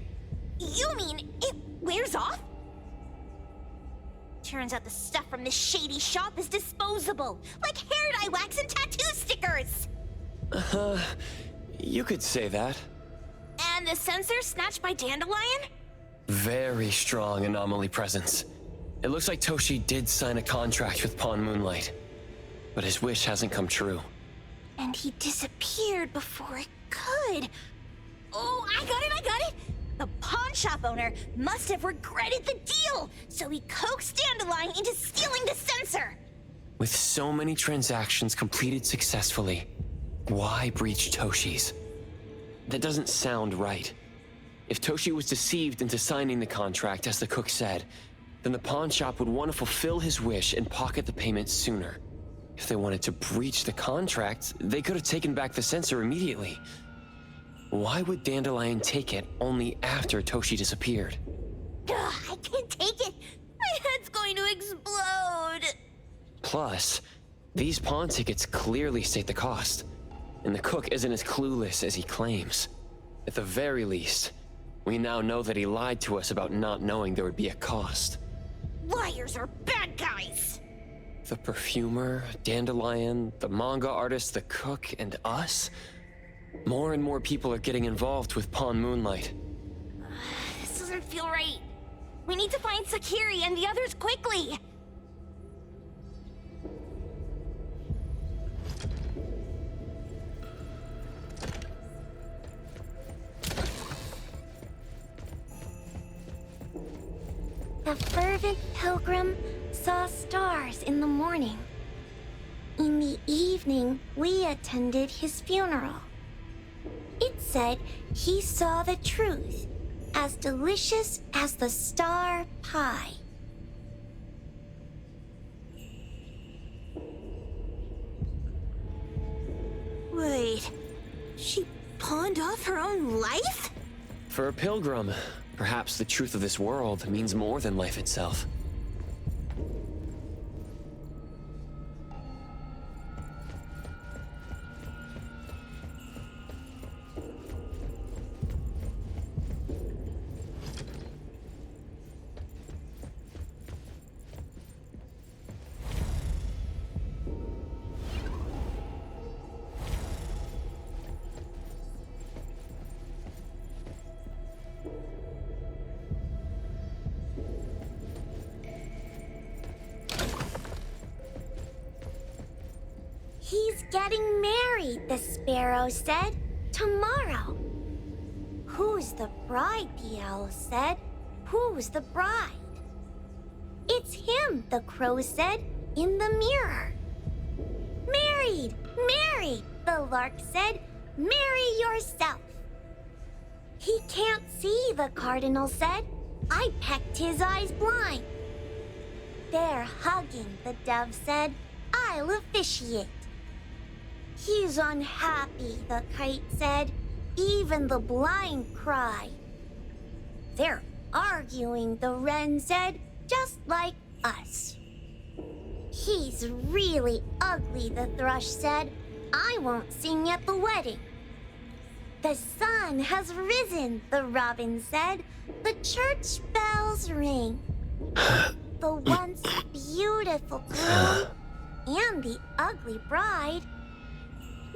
You mean it wears off? Turns out the stuff from this shady shop is disposable, like hair dye wax and tattoo stickers! You could say that. And the sensor snatched by Dandelion? Very strong anomaly presence. It looks like Toshi did sign a contract with Pfandhaus Moonlight, but his wish hasn't come true. And he disappeared before it could. Oh, I got it! The pawn shop owner must have regretted the deal, so he coaxed Dandelion into stealing the sensor. With so many transactions completed successfully, why breach Toshi's? That doesn't sound right. If Toshi was deceived into signing the contract, as the cook said, then the pawn shop would want to fulfill his wish and pocket the payment sooner. If they wanted to breach the contract, they could have taken back the sensor immediately. Why would Dandelion take it only after Toshi disappeared? I can't take it. My head's going to explode. Plus, These pawn tickets clearly state the cost, and the cook isn't as clueless as he claims. At the very least, we now know that he lied to us about not knowing there would be a cost. Liars are bad guys! The perfumer, Dandelion, the manga artist, the cook, and us? More and more people are getting involved with Pawn Moonlight. This doesn't feel right. We need to find Sakiri and the others quickly! The fervent pilgrim saw stars in the morning. In the evening, we attended his funeral. It said he saw the truth, as delicious as the star pie. Wait, she pawned off her own life? For a pilgrim, perhaps the truth of this world means more than life itself. He's getting married, the sparrow said. Tomorrow. Who's the bride, the owl said. Who's the bride? It's him, the crow said, in the mirror. Married, married, the lark said. Marry yourself. He can't see, the cardinal said. I pecked his eyes blind. They're hugging, the dove said. I'll officiate. He's unhappy, the kite said. Even the blind cry. They're arguing, the wren said, just like us. He's really ugly, the thrush said. I won't sing at the wedding. The sun has risen, the robin said. The church bells ring. The once beautiful groom and the ugly bride,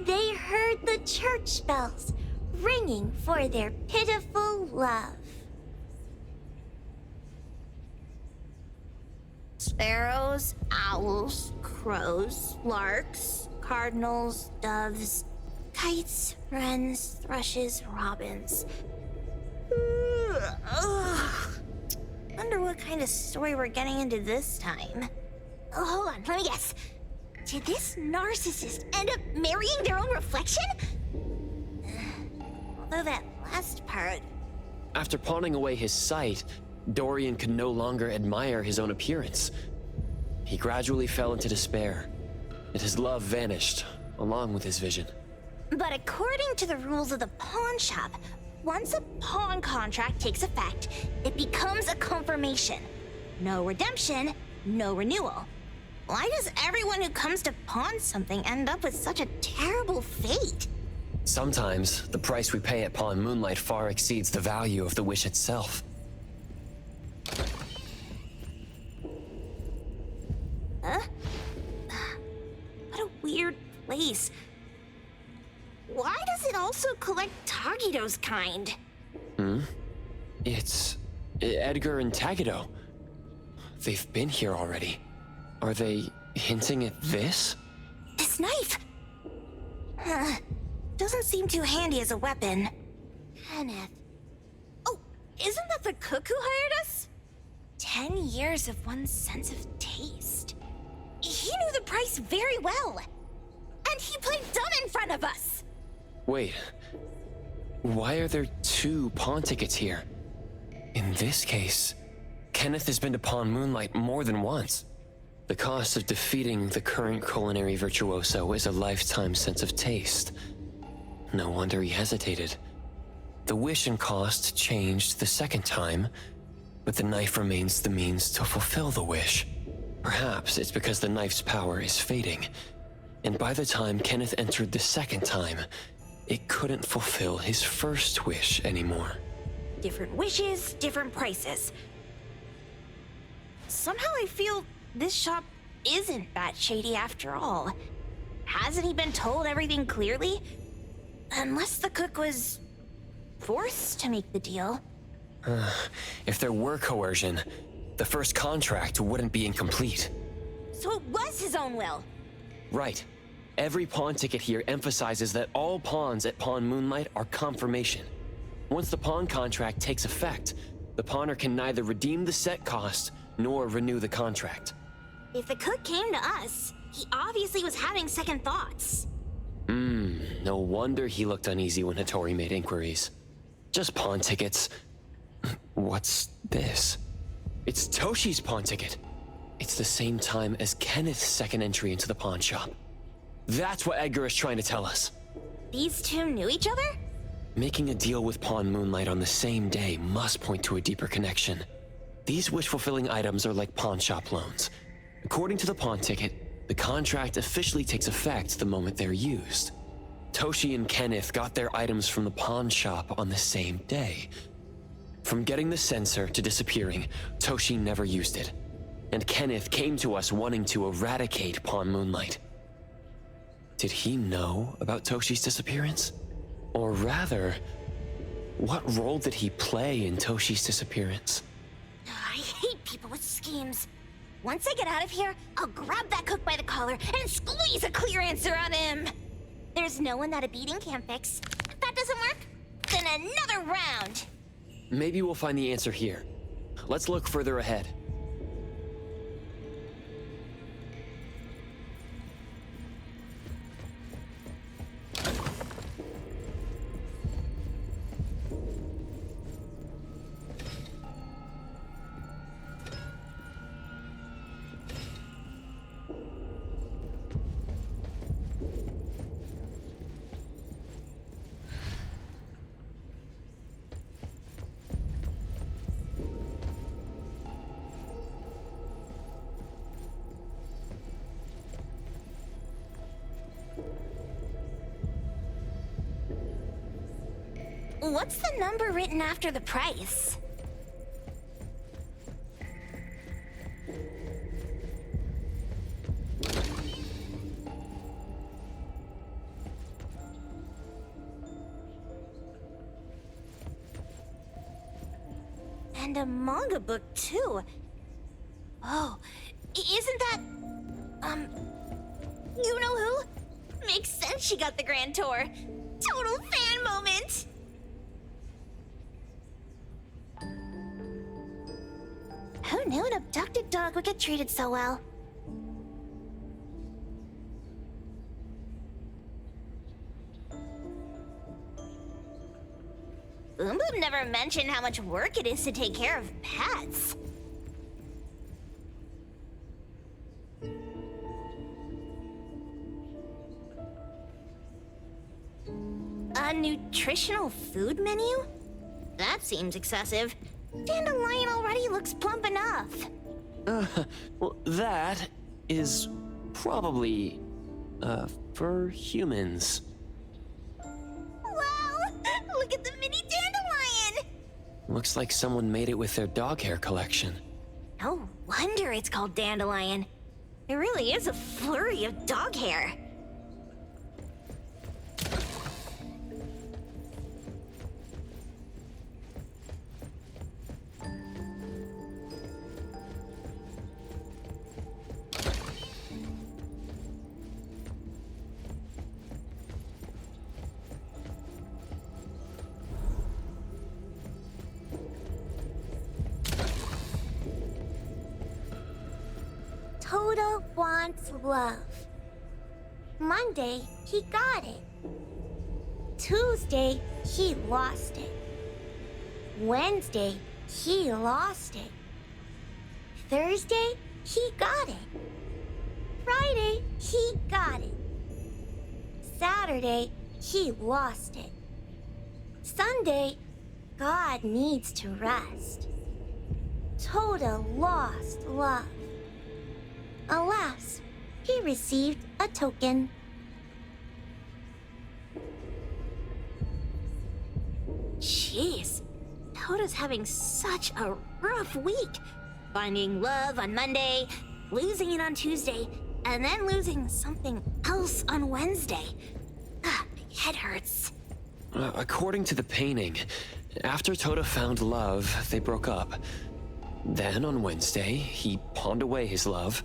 they heard the church bells ringing for their pitiful love. Sparrows, owls, crows, larks, cardinals, doves, kites, wrens, thrushes, robins. Wonder what kind of story we're getting into this time. Oh, hold on, let me guess. Did this narcissist end up marrying their own reflection? Although that last part... After pawning away his sight, Dorian could no longer admire his own appearance. He gradually fell into despair, and his love vanished, along with his vision. But according to the rules of the pawn shop, once a pawn contract takes effect, it becomes a confirmation. No redemption, no renewal. Why does everyone who comes to pawn something end up with such a terrible fate? Sometimes, the price we pay at Pawn Moonlight far exceeds the value of the wish itself. Huh? What a weird place. Why does it also collect Tagido's kind? It's Edgar and Tagido. They've been here already. Are they hinting at this? This knife! Doesn't seem too handy as a weapon. Kenneth. Oh, isn't that the cook who hired us? 10 years of one's sense of taste. He knew the price very well. And he played dumb in front of us! Wait. Why are there 2 pawn tickets here? In this case, Kenneth has been to Pawn Moonlight more than once. The cost of defeating the current culinary virtuoso is a lifetime sense of taste. No wonder he hesitated. The wish and cost changed the second time, but the knife remains the means to fulfill the wish. Perhaps it's because the knife's power is fading, and by the time Kenneth entered the second time, it couldn't fulfill his first wish anymore. Different wishes, different prices. Somehow I feel this shop isn't that shady after all. Hasn't he been told everything clearly? Unless the cook was forced to make the deal. If there were coercion, the first contract wouldn't be incomplete. So it was his own will. Right. Every pawn ticket here emphasizes that all pawns at Pawn Moonlight are confirmation. Once the pawn contract takes effect, the pawner can neither redeem the set cost nor renew the contract. If the cook came to us, he obviously was having second thoughts. No wonder he looked uneasy when Hattori made inquiries. Just pawn tickets. What's this? It's Toshi's pawn ticket. It's the same time as Kenneth's second entry into the pawn shop. That's what Edgar is trying to tell us. These two knew each other? Making a deal with Pawn Moonlight on the same day must point to a deeper connection. These wish-fulfilling items are like pawn shop loans. According to the pawn ticket, the contract officially takes effect the moment they're used. Toshi and Kenneth got their items from the pawn shop on the same day. From getting the sensor to disappearing, Toshi never used it. And Kenneth came to us wanting to eradicate Pawn Moonlight. Did he know about Toshi's disappearance? Or rather, what role did he play in Toshi's disappearance? I hate people with schemes. Once I get out of here, I'll grab that cook by the collar and squeeze a clear answer out of him. There's no one that a beating can't fix. If that doesn't work, then another round. Maybe we'll find the answer here. Let's look further ahead. What's the number written after the price? And a manga book, too. Oh, isn't that... you know who? Makes sense she got the grand tour. Total fan moment! Who knew an abducted dog would get treated so well? Boom Boom never mentioned how much work it is to take care of pets. A nutritional food menu? That seems excessive. Dandelion already looks plump enough. Well, that is probably, for humans. Wow! Look at the mini dandelion! Looks like someone made it with their dog hair collection. No wonder it's called dandelion. It really is a flurry of dog hair. Toto wants love. Monday, he got it. Tuesday, he lost it. Wednesday, he lost it. Thursday, he got it. Friday, he got it. Saturday, he lost it. Sunday, God needs to rest. Toto lost love. Alas, he received a token. Jeez, Tota's having such a rough week. Finding love on Monday, losing it on Tuesday, and then losing something else on Wednesday. My head hurts. According to the painting, after Tota found love, they broke up. Then on Wednesday, he pawned away his love,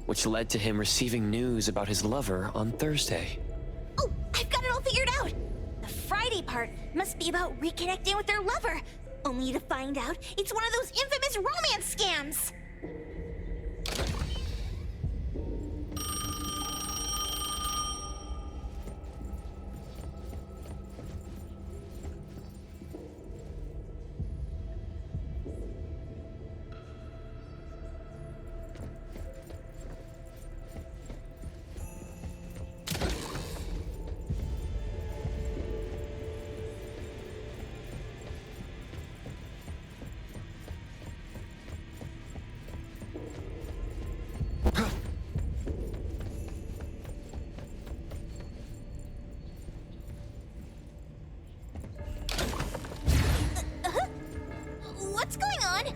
which led to him receiving news about his lover on Thursday. Oh, I've got it all figured out. The Friday part must be about reconnecting with their lover, only to find out it's one of those infamous romance scams. What's going on?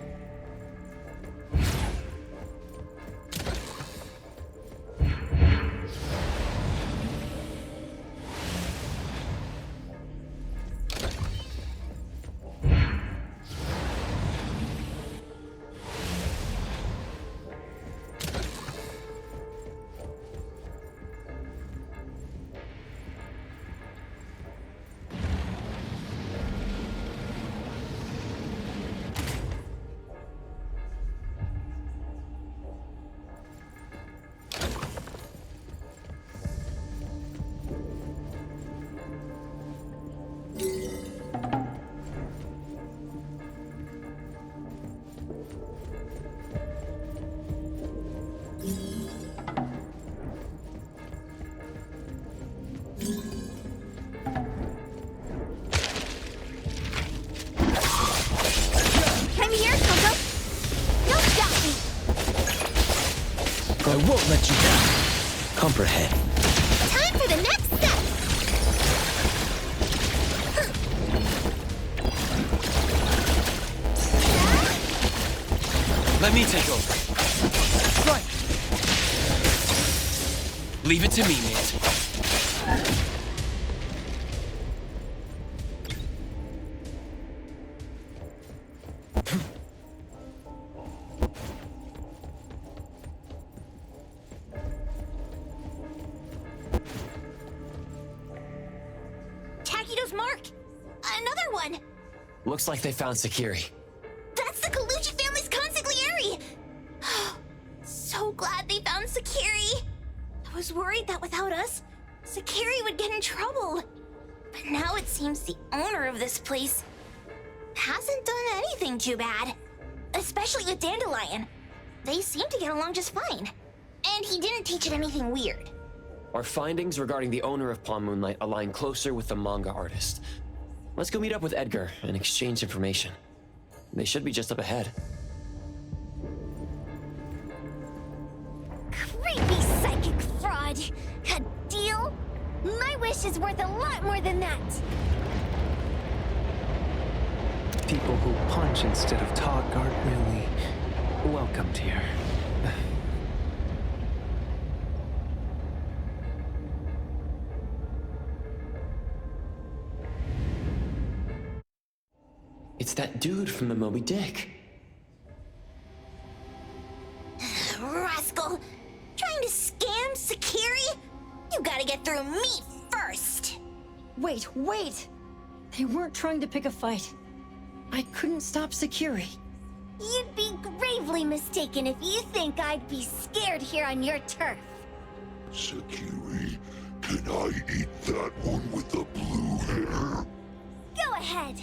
I'm here, Coco. Don't stop me. I won't let you down. Comprehend. Time for the next step. Let me take over. Right. Leave it to me, mate. Takido's mark. Another one. Looks like they found Sakiri. That's the Colucci family's consigliere. So glad they found Sakiri. I was worried that without us, Sakiri would get in trouble. But now it seems the owner of this place hasn't done anything too bad. Especially with Dandelion. They seem to get along just fine. And he didn't teach it anything weird. Our findings regarding the owner of Pfandhaus Moonlight align closer with the manga artist. Let's go meet up with Edgar and exchange information. They should be just up ahead. Creepy psychic fraud. A deal? My wish is worth a lot more than that. People who punch instead of talk aren't really welcomed here. It's that dude from the Moby Dick. Rascal! Trying to scam Sakiri? You gotta get through me first! Wait! They weren't trying to pick a fight. I couldn't stop Sakiri. You'd be gravely mistaken if you think I'd be scared here on your turf. Sakiri, can I eat that one with the blue hair? Go ahead.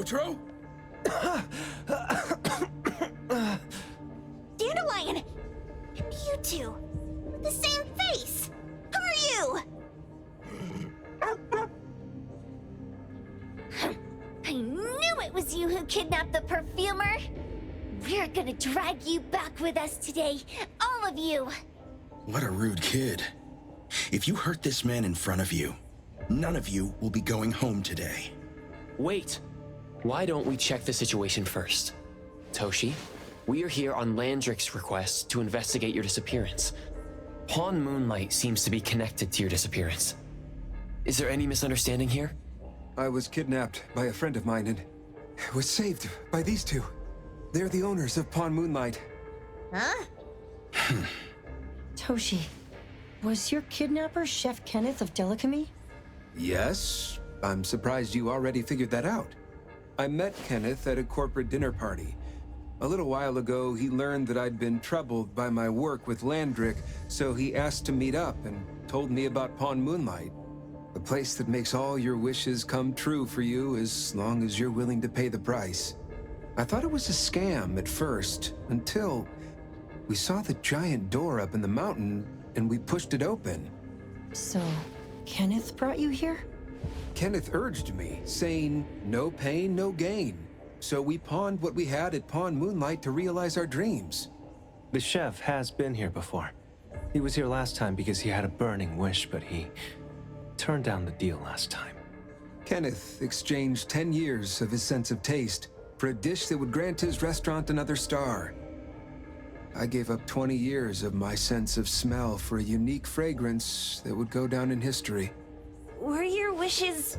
Pietro? Dandelion! You two! With the same face! Who are you? I knew it was you who kidnapped the perfumer! We're gonna drag you back with us today, all of you! What a rude kid. If you hurt this man in front of you, none of you will be going home today. Wait. Why don't we check the situation first? Toshi, we are here on Landrick's request to investigate your disappearance. Pawn Moonlight seems to be connected to your disappearance. Is there any misunderstanding here? I was kidnapped by a friend of mine and was saved by these two. They're the owners of Pawn Moonlight. Huh? Toshi, was your kidnapper Chef Kenneth of Delicamy? Yes, I'm surprised you already figured that out. I met Kenneth at a corporate dinner party. A little while ago, he learned that I'd been troubled by my work with Landrick, so he asked to meet up and told me about Pawn Moonlight. A place that makes all your wishes come true for you as long as you're willing to pay the price. I thought it was a scam at first, until we saw the giant door up in the mountain and we pushed it open. So, Kenneth brought you here? Kenneth urged me, saying, no pain, no gain. So we pawned what we had at Pawn Moonlight to realize our dreams. The chef has been here before. He was here last time because he had a burning wish, but he turned down the deal last time. Kenneth exchanged 10 years of his sense of taste for a dish that would grant his restaurant another star. I gave up 20 years of my sense of smell for a unique fragrance that would go down in history. Were your wishes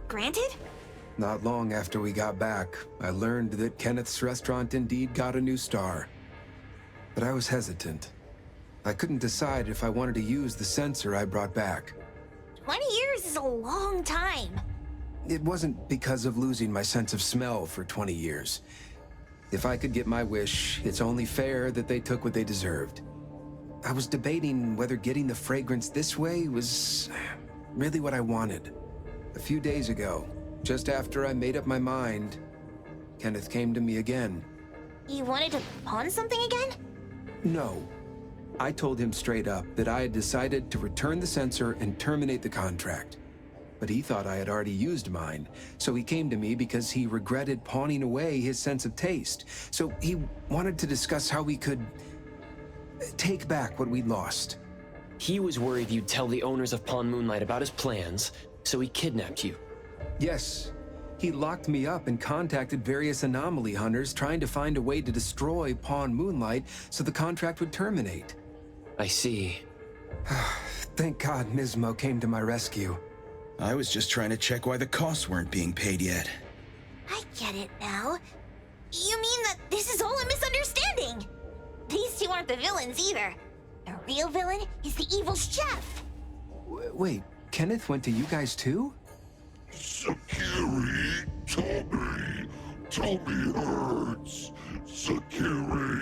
granted? Not long after we got back, I learned that Kenneth's restaurant indeed got a new star. But I was hesitant. I couldn't decide if I wanted to use the sensor I brought back. 20 years is a long time. It wasn't because of losing my sense of smell for 20 years. If I could get my wish, it's only fair that they took what they deserved. I was debating whether getting the fragrance this way was really what I wanted. A few days ago, just after I made up my mind, Kenneth came to me again. You wanted to pawn something again? No. I told him straight up that I had decided to return the sensor and terminate the contract. But he thought I had already used mine, so he came to me because he regretted pawning away his sense of taste. So he wanted to discuss how we could take back what we'd lost. He was worried you'd tell the owners of Pawn Moonlight about his plans, so he kidnapped you. Yes. He locked me up and contacted various anomaly hunters trying to find a way to destroy Pawn Moonlight so the contract would terminate. I see. Thank God Nismo came to my rescue. I was just trying to check why the costs weren't being paid yet. I get it now. You mean that this is all a misunderstanding? These two aren't the villains either. The real villain is the evil chef. Wait, Kenneth went to you guys too? Sakiri, Tommy hurts. Sakiri,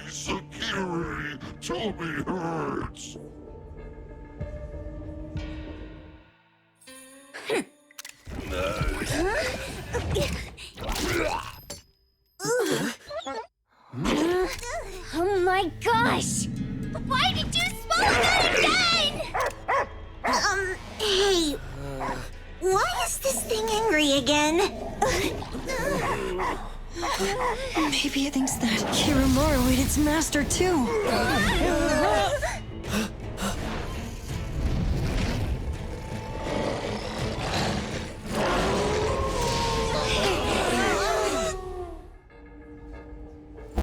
Tommy hurts. Oh my gosh! Why did you swallow that again? Hey, why is this thing angry again? Maybe it thinks that Kirumura ate its master too.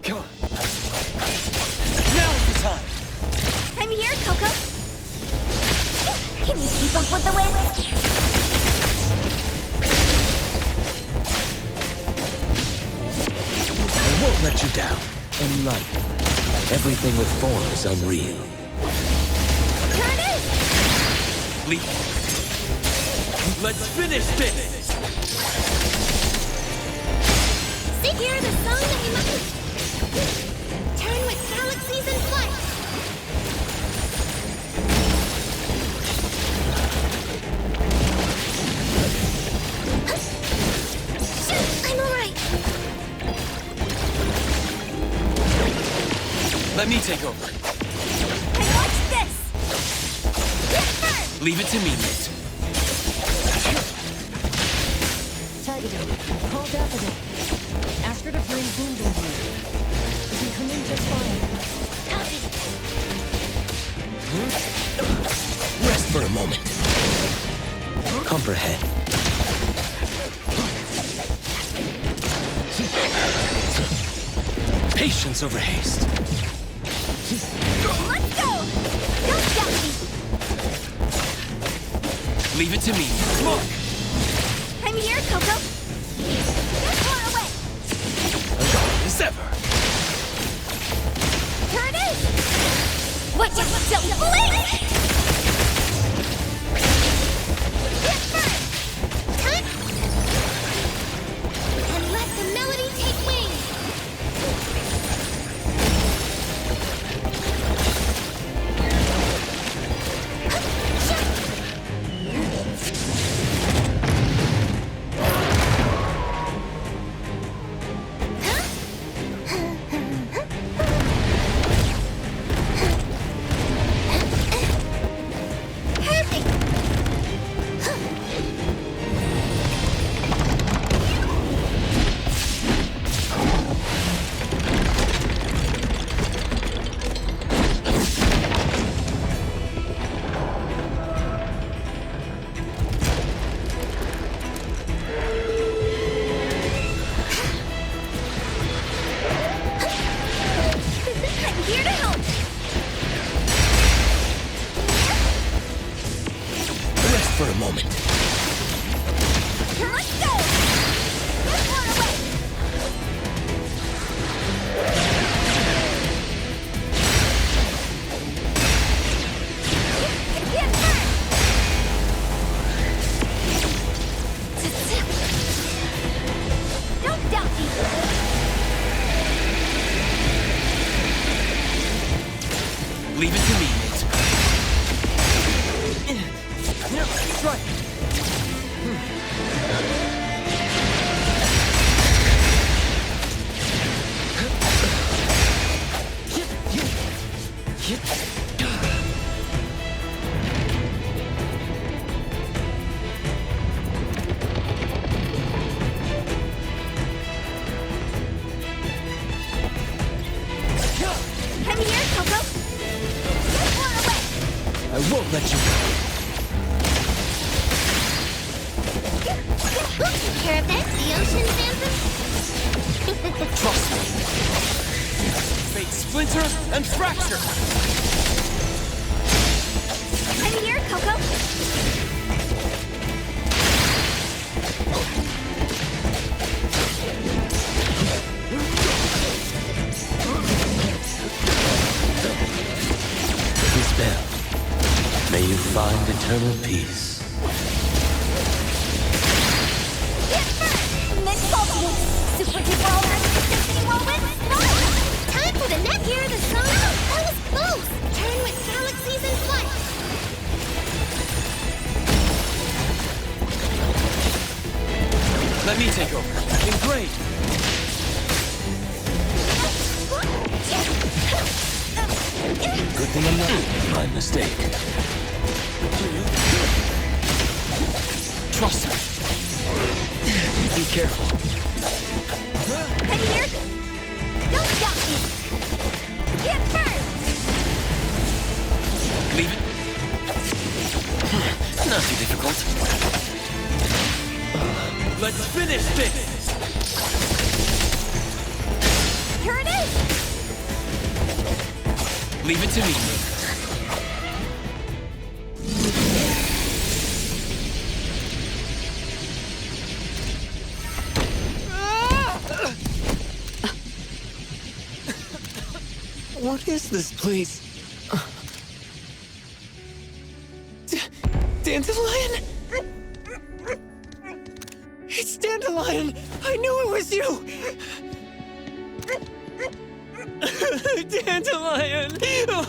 Come on. Now's the time. I'm here, Coco. Can you keep up with the wind? I won't let you down. In life, everything with form is unreal. Turn it! Please. Let's finish this! Hear the song that you must turn with galaxies in flight. I'm alright. Let me take over. And watch this! Get burned! Leave it to me, mate. Tagada, call Daffodil. Ask her to bring Boom Boom here. You can come in just fine. Rest for a moment. Comprehend. Patience over haste. Let's go! Don't doubt me! Leave it to me. Look! I'm here, Coco! Get far away! As ever. Here it is! What you don't blink! Get burned! Time! And let the melody take wing! For a moment. Let's go! Get far away! Get burned! Don't doubt me! Leave it to me, mate. That's right. Come here, Coco! Get far away! I won't let you go. We'll take care of that, the ocean's anthem. Trust me. Fate splinter and fracture. I'm here, Coco. Dispel. May you find eternal peace. Super duper ultra symphony whirlwind. Time for the net. Hear the song? That was close. Turn with galaxies in flight. Let me take over. Engrave. Good thing I'm not. My mistake. Trust me. Be careful. I'm here. Don't stop me. Get burned. Leave it. Not too difficult. Let's finish this. Here it is. Leave it to me. What is this place? Dandelion? It's Dandelion! I knew it was you! Dandelion!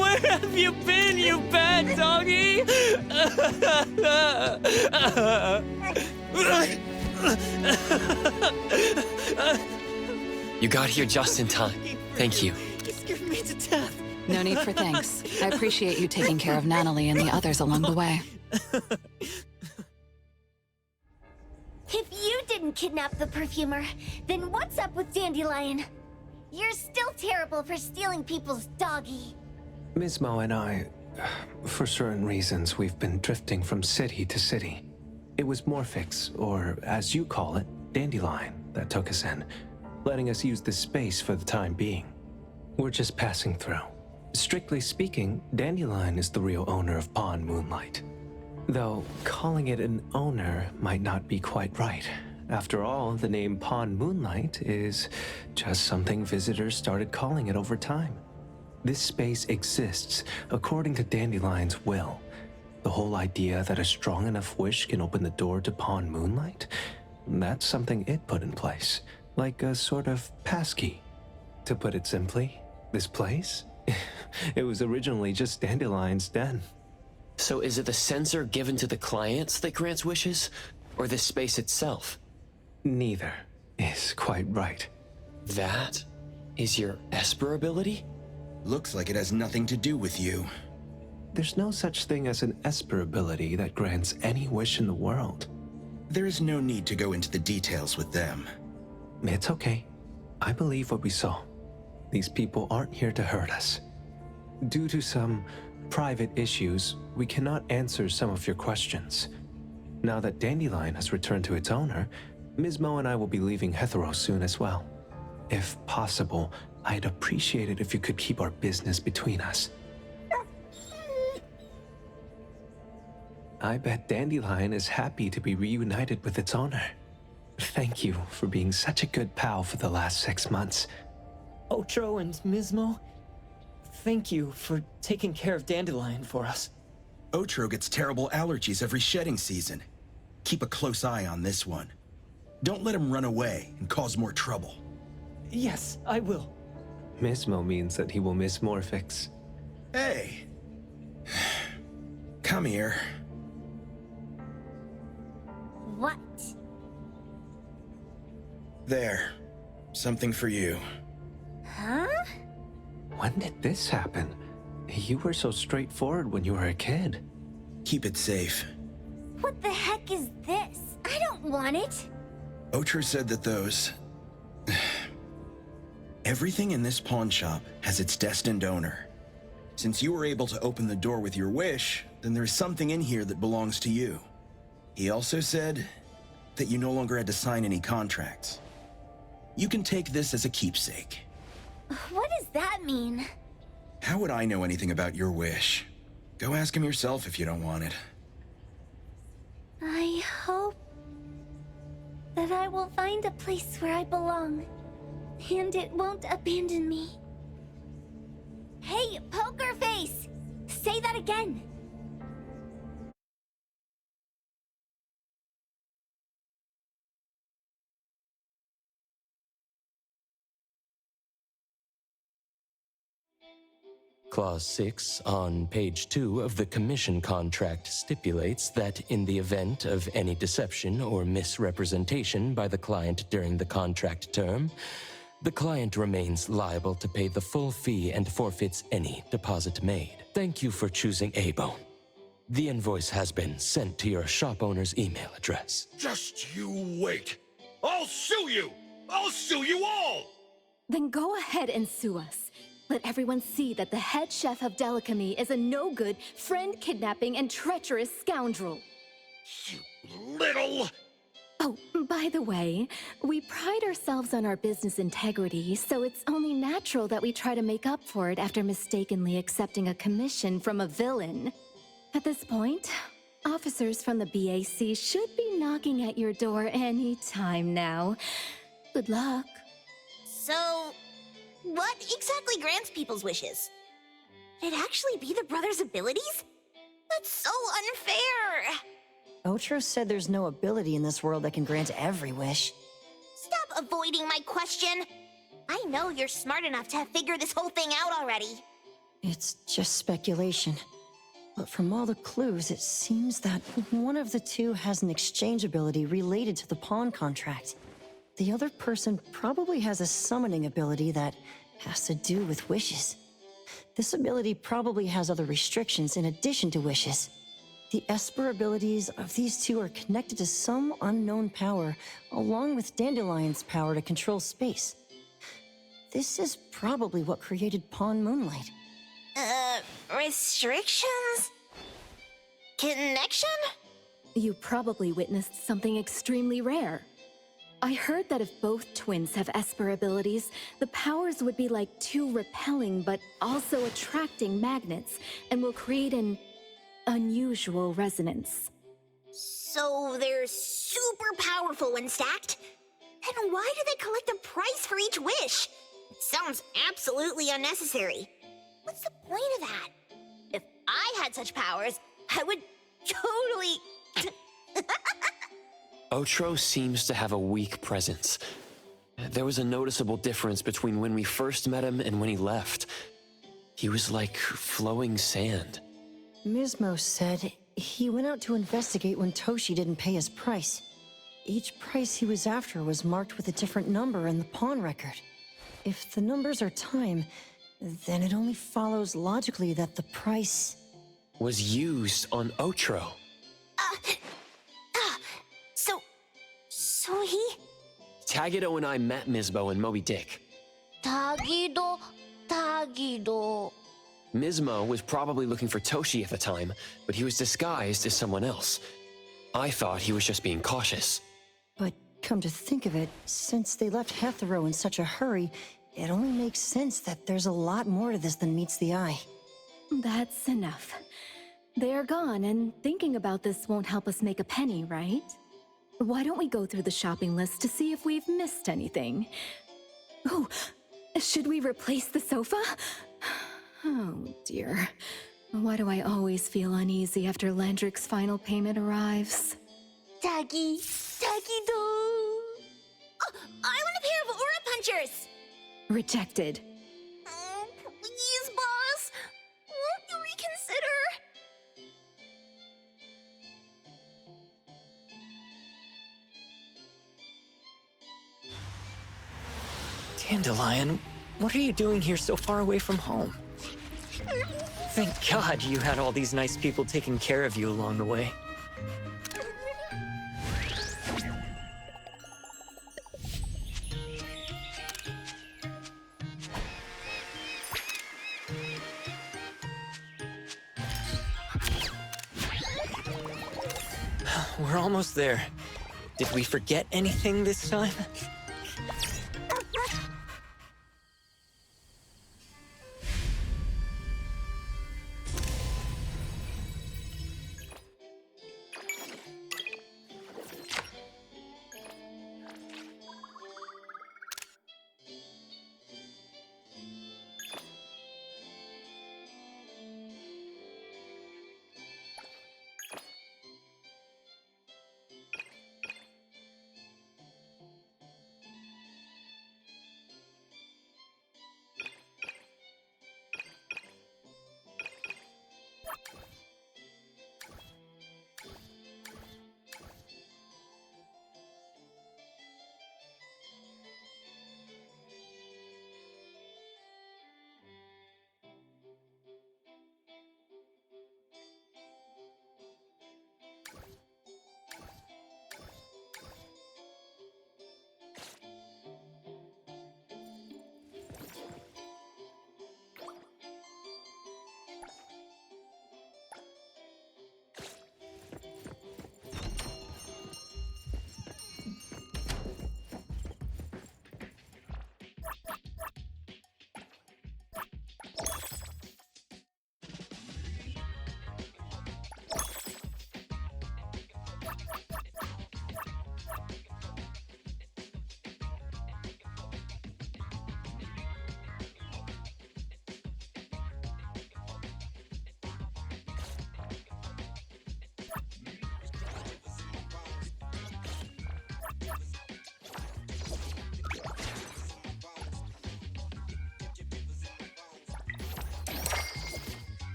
Where have you been, you bad doggy? You got here just in time. Thank you. scared me to death. No need for thanks. I appreciate you taking care of Natalie and the others along the way. If you didn't kidnap the perfumer, then what's up with Dandelion? You're still terrible for stealing people's doggy. Ms. Mo and I, for certain reasons, we've been drifting from city to city. It was Morphix, or as you call it, Dandelion, that took us in, letting us use this space for the time being. We're just passing through. Strictly speaking, Dandelion is the real owner of Pfandhaus Moonlight. Though calling it an owner might not be quite right. After all, the name Pfandhaus Moonlight is just something visitors started calling it over time. This space exists according to Dandelion's will. The whole idea that a strong enough wish can open the door to Pfandhaus Moonlight, that's something it put in place, like a sort of passkey. To put it simply, this place, it was originally just Dandelion's den. So is it the sensor given to the clients that grants wishes, or the space itself? Neither is quite right. That is your Esper ability? Looks like it has nothing to do with you. There's no such thing as an Esper ability that grants any wish in the world. There is no need to go into the details with them. It's okay. I believe what we saw. These people aren't here to hurt us. Due to some private issues, we cannot answer some of your questions. Now that Dandelion has returned to its owner, Ms. Mo and I will be leaving Hetero soon as well. If possible, I'd appreciate it if you could keep our business between us. I bet Dandelion is happy to be reunited with its owner. Thank you for being such a good pal for the last 6 months. Otro and Ms. Mo, thank you for taking care of Dandelion for us. Otro gets terrible allergies every shedding season. Keep a close eye on this one. Don't let him run away and cause more trouble. Yes, I will. Ms. Mo means that he will miss Morphix. Hey! Come here. What? There. Something for you. Huh? When did this happen? You were so straightforward when you were a kid. Keep it safe. What the heck is this? I don't want it. Otro said that those... Everything in this pawn shop has its destined owner. Since you were able to open the door with your wish, then there's something in here that belongs to you. He also said that you no longer had to sign any contracts. You can take this as a keepsake. What does that mean? How would I know anything about your wish? Go ask him yourself if you don't want it. I hope that I will find a place where I belong, and it won't abandon me. Hey, Poker Face! Say that again! Clause 6 on page 2 of the commission contract stipulates that in the event of any deception or misrepresentation by the client during the contract term, the client remains liable to pay the full fee and forfeits any deposit made. Thank you for choosing A-Bone. The invoice has been sent to your shop owner's email address. Just you wait. I'll sue you! I'll sue you all! Then go ahead and sue us. Let everyone see that the head chef of Delicamy is a no-good, friend-kidnapping, and treacherous scoundrel. You little... Oh, by the way, we pride ourselves on our business integrity, so it's only natural that we try to make up for it after mistakenly accepting a commission from a villain. At this point, officers from the BAC should be knocking at your door any time now. Good luck. So, what exactly grants people's wishes? Could it actually be the brothers' abilities? That's so unfair! Otro said there's no ability in this world that can grant every wish. Stop avoiding my question! I know you're smart enough to have figured this whole thing out already. It's just speculation. But from all the clues, it seems that one of the two has an exchange ability related to the pawn contract. The other person probably has a summoning ability that, has to do with wishes. This ability probably has other restrictions in addition to wishes. The Esper abilities of these two are connected to some unknown power, along with Dandelion's power to control space. This is probably what created Pfandhaus Moonlight. Restrictions? Connection? You probably witnessed something extremely rare. I heard that if both twins have Esper abilities, the powers would be like two repelling but also attracting magnets and will create an unusual resonance. So they're super powerful when stacked? Then why do they collect a price for each wish? It sounds absolutely unnecessary. What's the point of that? If I had such powers, I would totally... Otro seems to have a weak presence. There was a noticeable difference between when we first met him and when he left. He was like flowing sand. Mismo said he went out to investigate when Toshi didn't pay his price. Each price he was after was marked with a different number in the pawn record. If the numbers are time, then it only follows logically that the price... was used on Otro. So he... Tagido and I met Mismo and Moby Dick. Tagido... Mismo was probably looking for Toshi at the time, but he was disguised as someone else. I thought he was just being cautious. But come to think of it, since they left Hetero in such a hurry, it only makes sense that there's a lot more to this than meets the eye. That's enough. They're gone, and thinking about this won't help us make a penny, right? Why don't we go through the shopping list to see if we've missed anything? Oh, should we replace the sofa? Oh dear. Why do I always feel uneasy after Landrick's final payment arrives? Tagido... Oh, I want a pair of aura punchers! Rejected. Oh, please, boss. Won't you reconsider? Dandelion, what are you doing here so far away from home? Thank God you had all these nice people taking care of you along the way. We're almost there. Did we forget anything this time?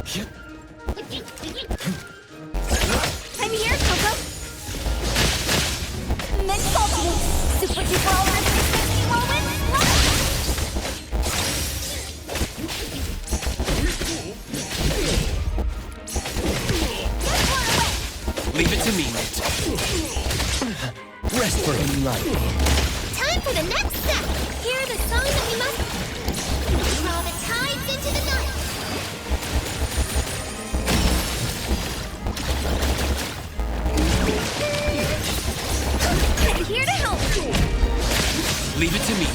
I'm here, Coco! Mix ultimate! Super duper ultimate 360 whirlwind launch! Leave it to me, Mint. Rest for a night. Time for the next step! Hear the song that we must... Draw the tides into the night! I'm here to help! Leave it to me.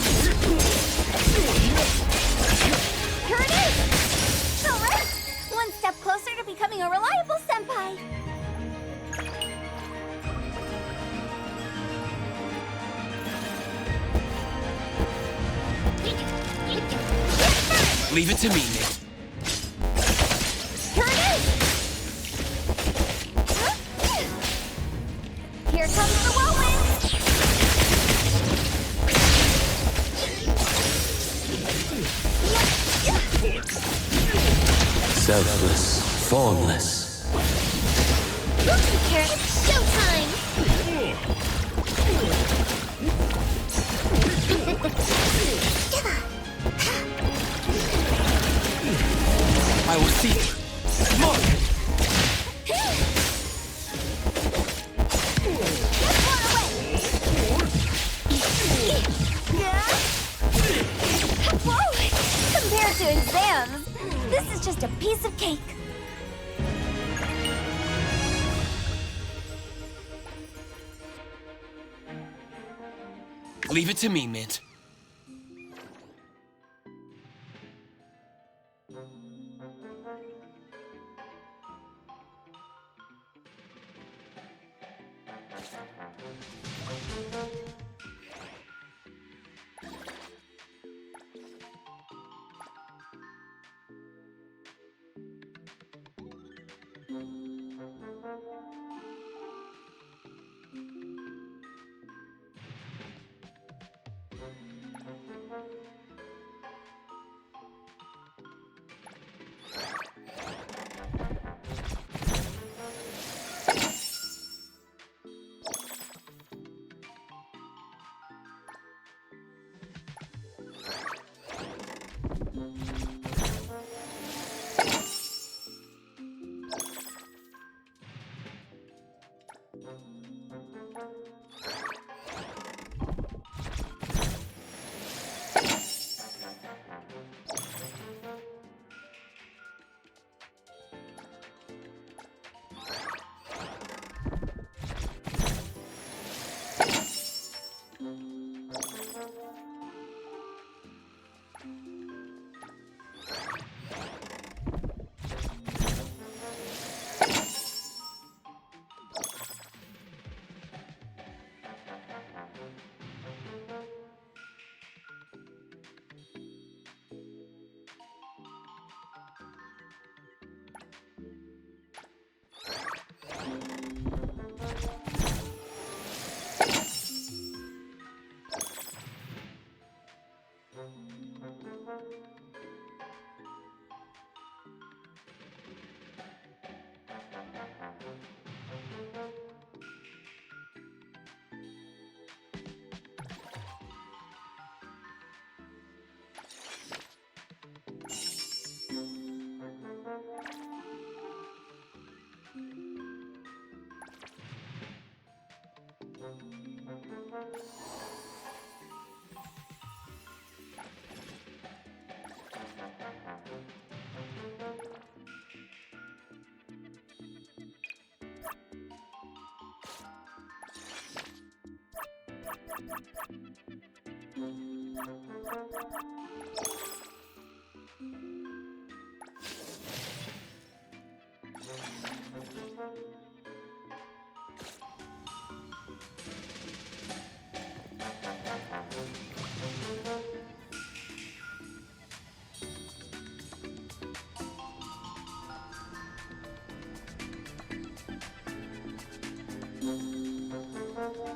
Here it is! Alright! One step closer to becoming a reliable senpai! Leave it to me, Mint. Here it is! Here comes the whirlwind! Selfless, formless. Who cares? It's showtime! I will see. More. Whoa! Compared to exams, this is just a piece of cake. Leave it to me, Mint.